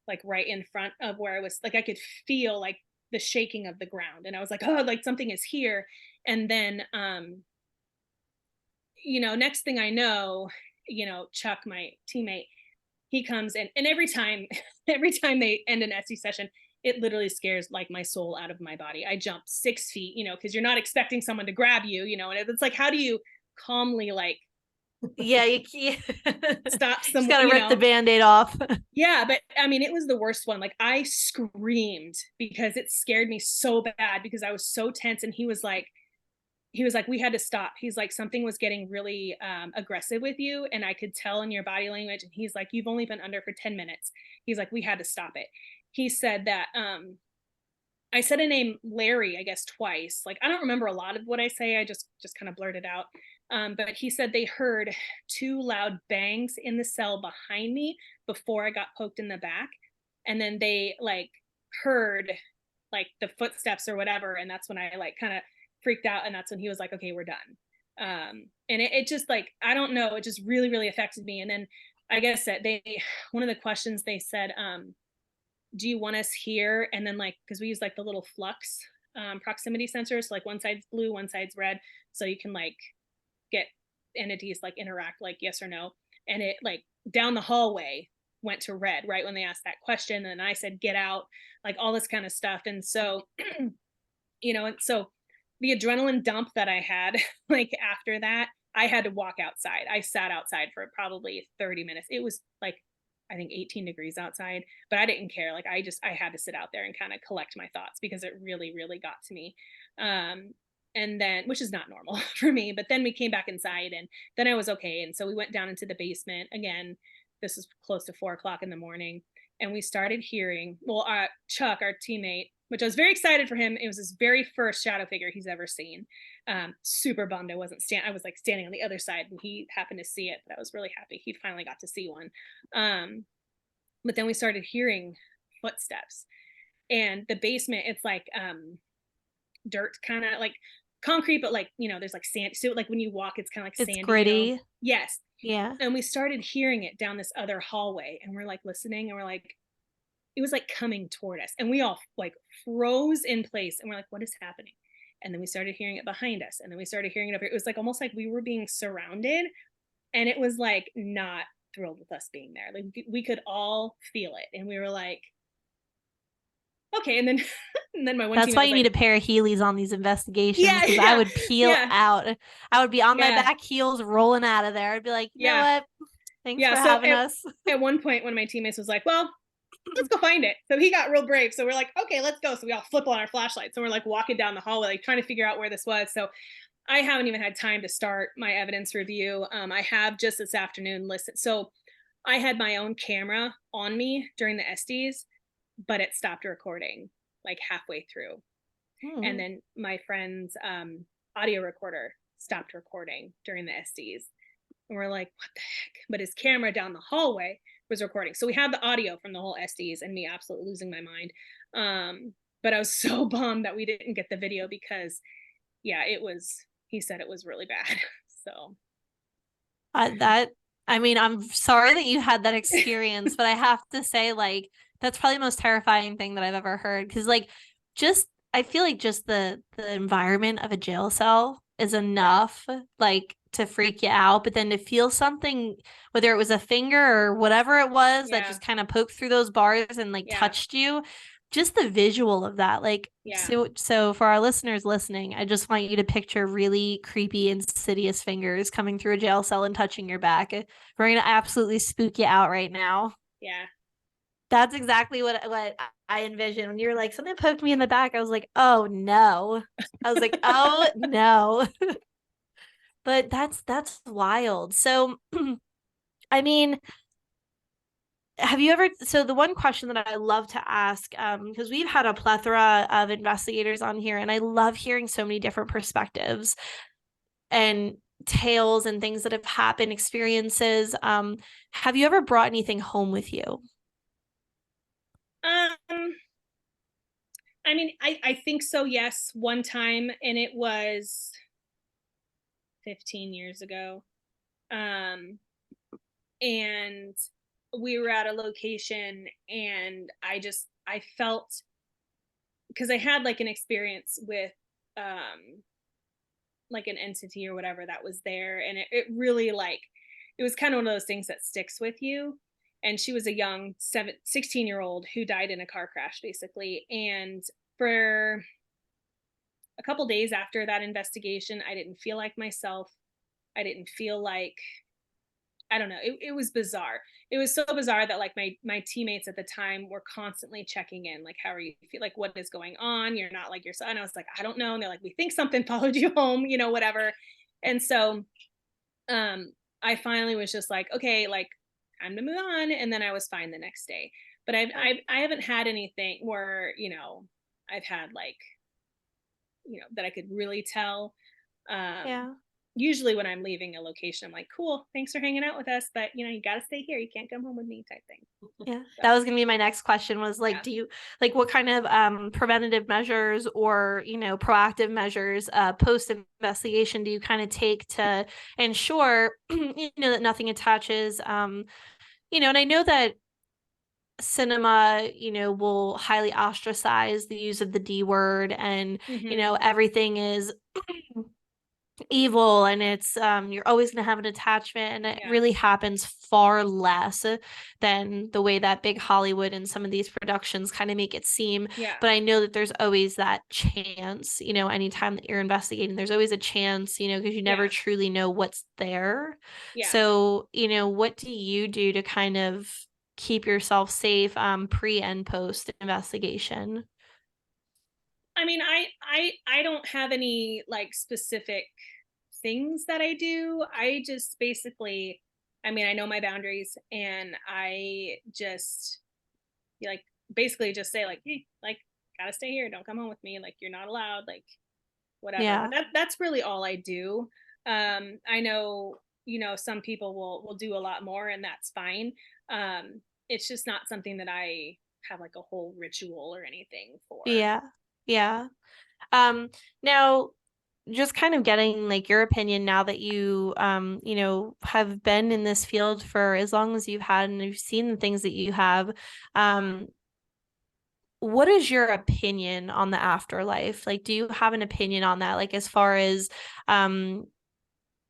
like right in front of where I was. Like I could feel like the shaking of the ground, and I was like, oh, like something is here. And then next thing I know, Chuck, my teammate, he comes in, and every time they end an SD session, it literally scares like my soul out of my body. I jump 6 feet, because you're not expecting someone to grab you, and it's like, how do you calmly like you stop someone? Just gotta rip the Band-Aid off. Yeah, but I mean, it was the worst one. Like I screamed because it scared me so bad, because I was so tense. And he was like, he was like, we had to stop. He's like, something was getting really aggressive with you, and I could tell in your body language. And he's like, you've only been under for 10 minutes. He's like, we had to stop it. He said that I said a name Larry, I guess, twice. Like, I don't remember a lot of what I say. I just kind of blurted out. But he said they heard 2 loud bangs in the cell behind me before I got poked in the back. And then they like heard like the footsteps or whatever. And that's when I like kind of freaked out. And that's when he was like, okay, we're done. And it just like, I don't know, it just really, really affected me. And then I guess that one of the questions they said, do you want us here? And then like, because we use like the little flux proximity sensors, so like one side's blue, one side's red. So you can like get entities like interact like yes or no. And it like down the hallway went to red right when they asked that question. And I said, get out, like all this kind of stuff. And so, you know, and so the adrenaline dump that I had, like after that, I had to walk outside. I sat outside for probably 30 minutes. It was like, I think 18 degrees outside, but I didn't care. Like I had to sit out there and kind of collect my thoughts because it really, really got to me. And then, which is not normal for me, but then we came back inside and then I was okay. And so we went down into the basement again. This was close to 4:00 in the morning. And we started hearing, well, Chuck, our teammate, which I was very excited for him. It was his very first shadow figure he's ever seen. Super bummed I wasn't I was like standing on the other side and he happened to see it, but I was really happy he finally got to see one. But then we started hearing footsteps, and the basement, it's like dirt, kind of like concrete, but like, you know, there's like sand. So like when you walk, it's kind of like It's sandy. gritty. You know? Yes. Yeah. And we started hearing it down this other hallway, and we're like listening, and we're like, it was like coming toward us, and we all like froze in place, and we're like, what is happening? And then we started hearing it behind us, and then we started hearing it up here. It was like almost like we were being surrounded, and it was like not thrilled with us being there. Like we could all feel it, and we were like, okay. And then and then my one That's why you like, need a pair of Heelys on these investigations, because yeah, I would peel out. I would be on my back heels rolling out of there. I'd be like, you know what? Thanks for having us. At one point, one of my teammates was like, well, let's go find it. So he got real brave. So we're like, okay, let's go. So we all flip on our flashlights. So we're like walking down the hallway, like trying to figure out where this was. So I haven't even had time to start my evidence review. I have just this afternoon listened. So I had my own camera on me during the SDs, but it stopped recording like halfway through. And then my friend's audio recorder stopped recording during the SDs. And we're like, what the heck? But his camera down the hallway was recording. So we had the audio from the whole SDs and me absolutely losing my mind. But I was so bummed that we didn't get the video because, yeah, he said it was really bad. So. I mean, I'm sorry that you had that experience, but I have to say, like, that's probably the most terrifying thing that I've ever heard. Because, like, I feel like just the environment of a jail cell is enough, like, to freak you out. But then to feel something, whether it was a finger or whatever it was that just kind of poked through those bars and like touched you, just the visual of that, like, so for our listeners listening, I just want you to picture really creepy, insidious fingers coming through a jail cell and touching your back. We're gonna absolutely spook you out right now. Yeah. That's exactly what I envisioned when you were like, something poked me in the back. I was like, oh no. I was like, oh no. But that's wild. So I mean, have you ever, so the one question that I love to ask, because we've had a plethora of investigators on here, and I love hearing so many different perspectives and tales and things that have happened, experiences. Have you ever brought anything home with you? I mean, I think so, yes, one time, and it was 15 years ago. And we were at a location, and I felt, because I had like an experience with like an entity or whatever that was there, and it really, like, it was kind of one of those things that sticks with you. And she was a young 16-year-old who died in a car crash, basically. And for a couple days after that investigation, I didn't feel like myself. I didn't feel like I don't know. It was bizarre. It was so bizarre that like my teammates at the time were constantly checking in, like, how are you feel, like, what is going on? You're not like yourself. And I was like, I don't know. And they're like, we think something followed you home, you know, whatever. And so I finally was just like, okay, like, time to move on. And then I was fine the next day. But I haven't had anything where, you know, I've had like, you know, that I could really tell. Um, Yeah. Usually when I'm leaving a location, I'm like, cool, thanks for hanging out with us, but you know, you got to stay here. You can't come home with me, type thing. Yeah. So, That was gonna be my next question, was like, yeah. do you like, what kind of preventative measures or, you know, proactive measures post investigation do you kind of take to ensure you know, that nothing attaches, you know, and I know that cinema, you know, will highly ostracize the use of the D word, and you Mm-hmm. know, everything is evil, and it's you're always going to have an attachment, and it Yeah. really happens far less than the way that big Hollywood and some of these productions kind of make it seem. Yeah. But I know that there's always that chance, you know, anytime that you're investigating, there's always a chance, you know, because you never Yeah. truly know what's there. Yeah. So, you know, what do you do to kind of keep yourself safe pre and post investigation? I mean, I don't have any like specific things that I do. I just basically, I mean, I know my boundaries, and I just like basically just say like, hey, like, gotta stay here. Don't come home with me. Like, you're not allowed. Like, whatever. But Yeah. that's really all I do. I know, you know, some people will do a lot more, and that's fine. It's just not something that I have like a whole ritual or anything for. Yeah. Yeah. Now, just kind of getting like your opinion now that you you know, have been in this field for as long as you've had, and you've seen the things that you have, um what is your opinion on the afterlife? Like, do you have an opinion on that? Like, as far as um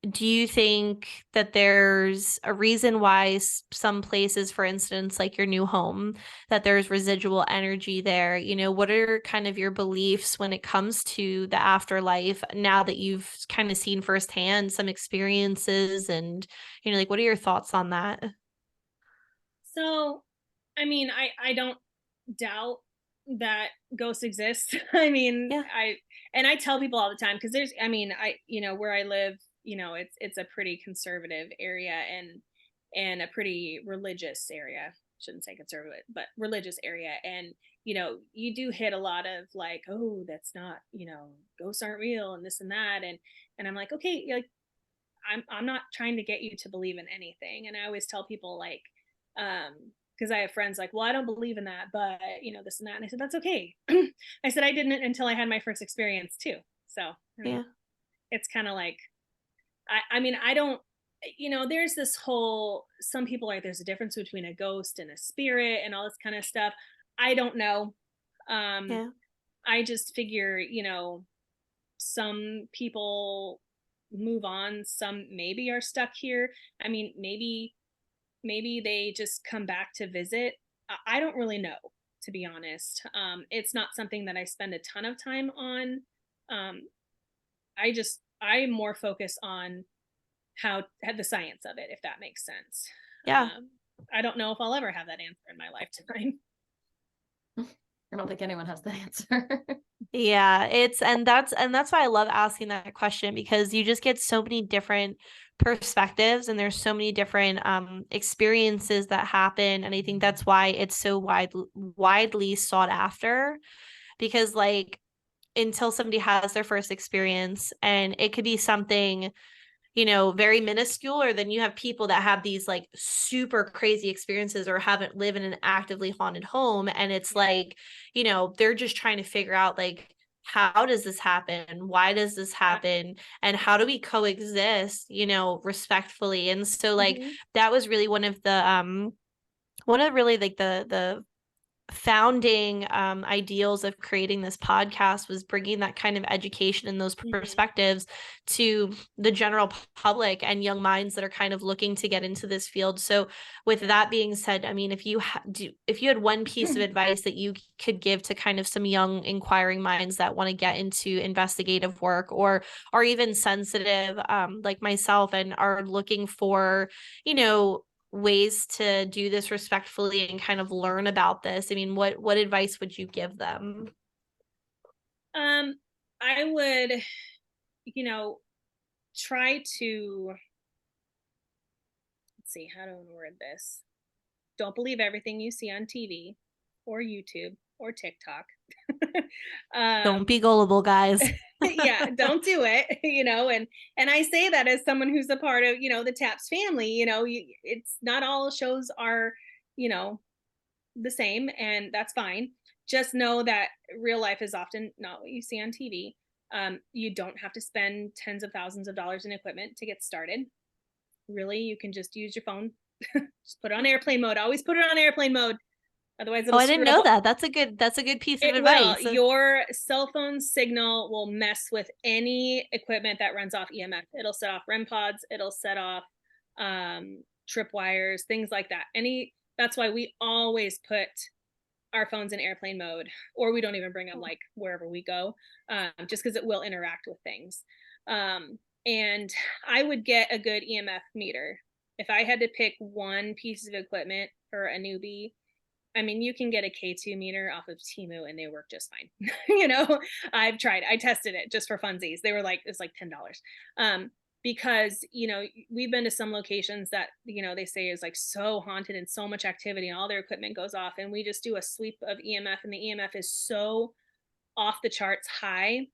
do you think that there's a reason why some places, for instance, like your new home, that there's residual energy there? You know, what are kind of your beliefs when it comes to the afterlife now that you've kind of seen firsthand some experiences, and, you know, like, what are your thoughts on that? So, I mean, I don't doubt that ghosts exist. I mean, Yeah. I tell people all the time, because there's, I mean, I, you know, where I live, you know, it's a pretty conservative area, and a pretty religious area. Shouldn't say conservative, but religious area. And you know, you do hit a lot of like, oh, that's not, you know, ghosts aren't real and this and that. And I'm like, okay, like, I'm not trying to get you to believe in anything. And I always tell people like, because I have friends like, well, I don't believe in that, but you know, this and that. And I said, that's okay. I said I didn't until I had my first experience too. So I mean, Yeah. it's kind of like, I mean, I don't, you know, there's this whole, some people are like, there's a difference between a ghost and a spirit and all this kind of stuff. I don't know. Um, Yeah. I just figure, you know, some people move on, some maybe are stuck here. I mean, maybe they just come back to visit. I don't really know, to be honest. It's not something that I spend a ton of time on. um, I'm more focused on how the science of it, if that makes sense. Yeah. I don't know if I'll ever have that answer in my lifetime. I don't think anyone has the answer. Yeah, it's and that's why I love asking that question, because you just get so many different perspectives, and there's so many different experiences that happen, and I think that's why it's so widely sought after, because like, until somebody has their first experience, and it could be something, you know, very minuscule, or then you have people that have these like super crazy experiences or haven't lived in an actively haunted home, and it's Yeah. like, you know, they're just trying to figure out like, how does this happen, why does this Yeah. happen, and how do we coexist, you know, respectfully. And so like, Mm-hmm. that was really one of the really like the founding ideals of creating this podcast was bringing that kind of education and those perspectives to the general public and young minds that are kind of looking to get into this field. So with that being said, I mean, if you had one piece of advice that you could give to kind of some young inquiring minds that want to get into investigative work, or even sensitive like myself, and are looking for, you know, ways to do this respectfully and kind of learn about this, I mean, what advice would you give them? I would, you know, try to, let's see, how do I word this? Don't believe everything you see on TV or YouTube or TikTok. Don't be gullible, guys. Yeah, don't do it, you know, and I say that as someone who's a part of, you know, the Taps family, you know, it's not all shows are, you know, the same, and that's fine. Just know that real life is often not what you see on TV. You don't have to spend tens of thousands of dollars in equipment to get started. Really, you can just use your phone. Just put it on airplane mode. Always put it on airplane mode. Otherwise, it'll I didn't know that. That's a good piece of advice. Your cell phone signal will mess with any equipment that runs off EMF. It'll set off REM pods. It'll set off tripwires, things like that. That's why we always put our phones in airplane mode, or we don't even bring them like wherever we go, just because it will interact with things. And I would get a good EMF meter. If I had to pick one piece of equipment for a newbie, I mean, you can get a K2 meter off of Temu and they work just fine. You know, I tested it just for funsies. They were like, it's like $10. Because, you know, we've been to some locations that, you know, they say is like so haunted and so much activity and all their equipment goes off. And we just do a sweep of EMF, and the EMF is so off the charts high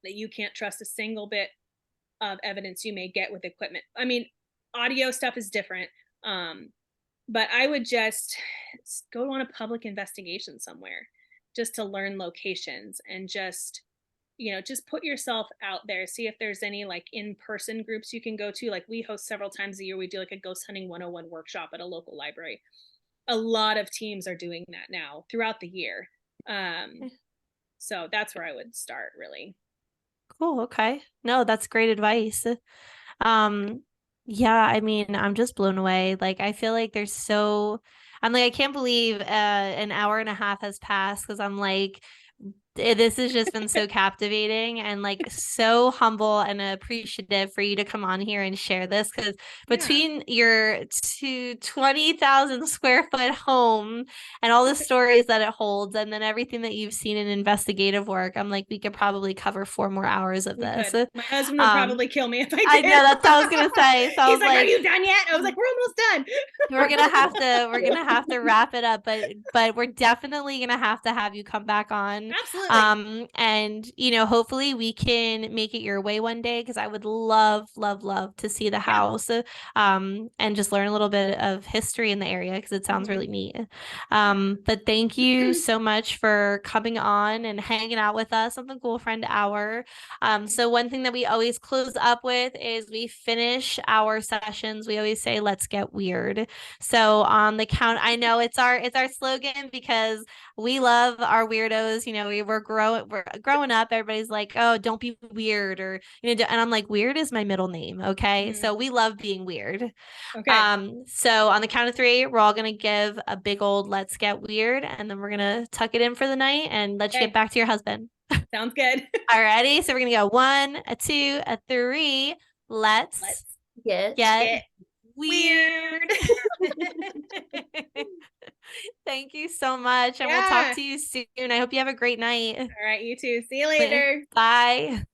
that you can't trust a single bit of evidence you may get with equipment. I mean, audio stuff is different. But I would just go on a public investigation somewhere just to learn locations, and just, you know, just put yourself out there. See if there's any like in-person groups you can go to. Like we host several times a year. We do like a ghost hunting 101 workshop at a local library. A lot of teams are doing that now throughout the year. So that's where I would start, really. Cool. Okay. No, that's great advice. Yeah, I mean, I'm just blown away. Like, I feel like I'm like, I can't believe an hour and a half has passed, because I'm like, this has just been so captivating, and like so humble and appreciative for you to come on here and share this, because between your 20,000 square foot home and all the stories that it holds, and then everything that you've seen in investigative work, I'm like, we could probably cover 4 more hours of this. My husband would probably kill me if I did. I know, that's what I was gonna say. So he's like, are you done yet? I was like, we're almost done. we're gonna have to wrap it up, but we're definitely gonna have to have you come back on. Absolutely. And you know, hopefully we can make it your way one day, because I would love to see the house, and just learn a little bit of history in the area, because it sounds really neat. But thank you so much for coming on and hanging out with us on the Ghoulfriend Hour. So one thing that we always close up with is we finish our sessions, we always say, let's get weird. So on the count, I know it's our slogan, because we love our weirdos. You know, we're growing up, everybody's like, oh, don't be weird, or, you know, and I'm like, weird is my middle name. Okay. So we love being weird. Okay. So on the count of 3, we're all gonna give a big old let's get weird, and then we're gonna tuck it in for the night and let you get back to your husband. Sounds good. Alrighty. So we're gonna go 1, a 2, a 3. Let's get weird. Thank you so much, and we'll talk to you soon. I hope you have a great night. All right, you too. See you later. Bye.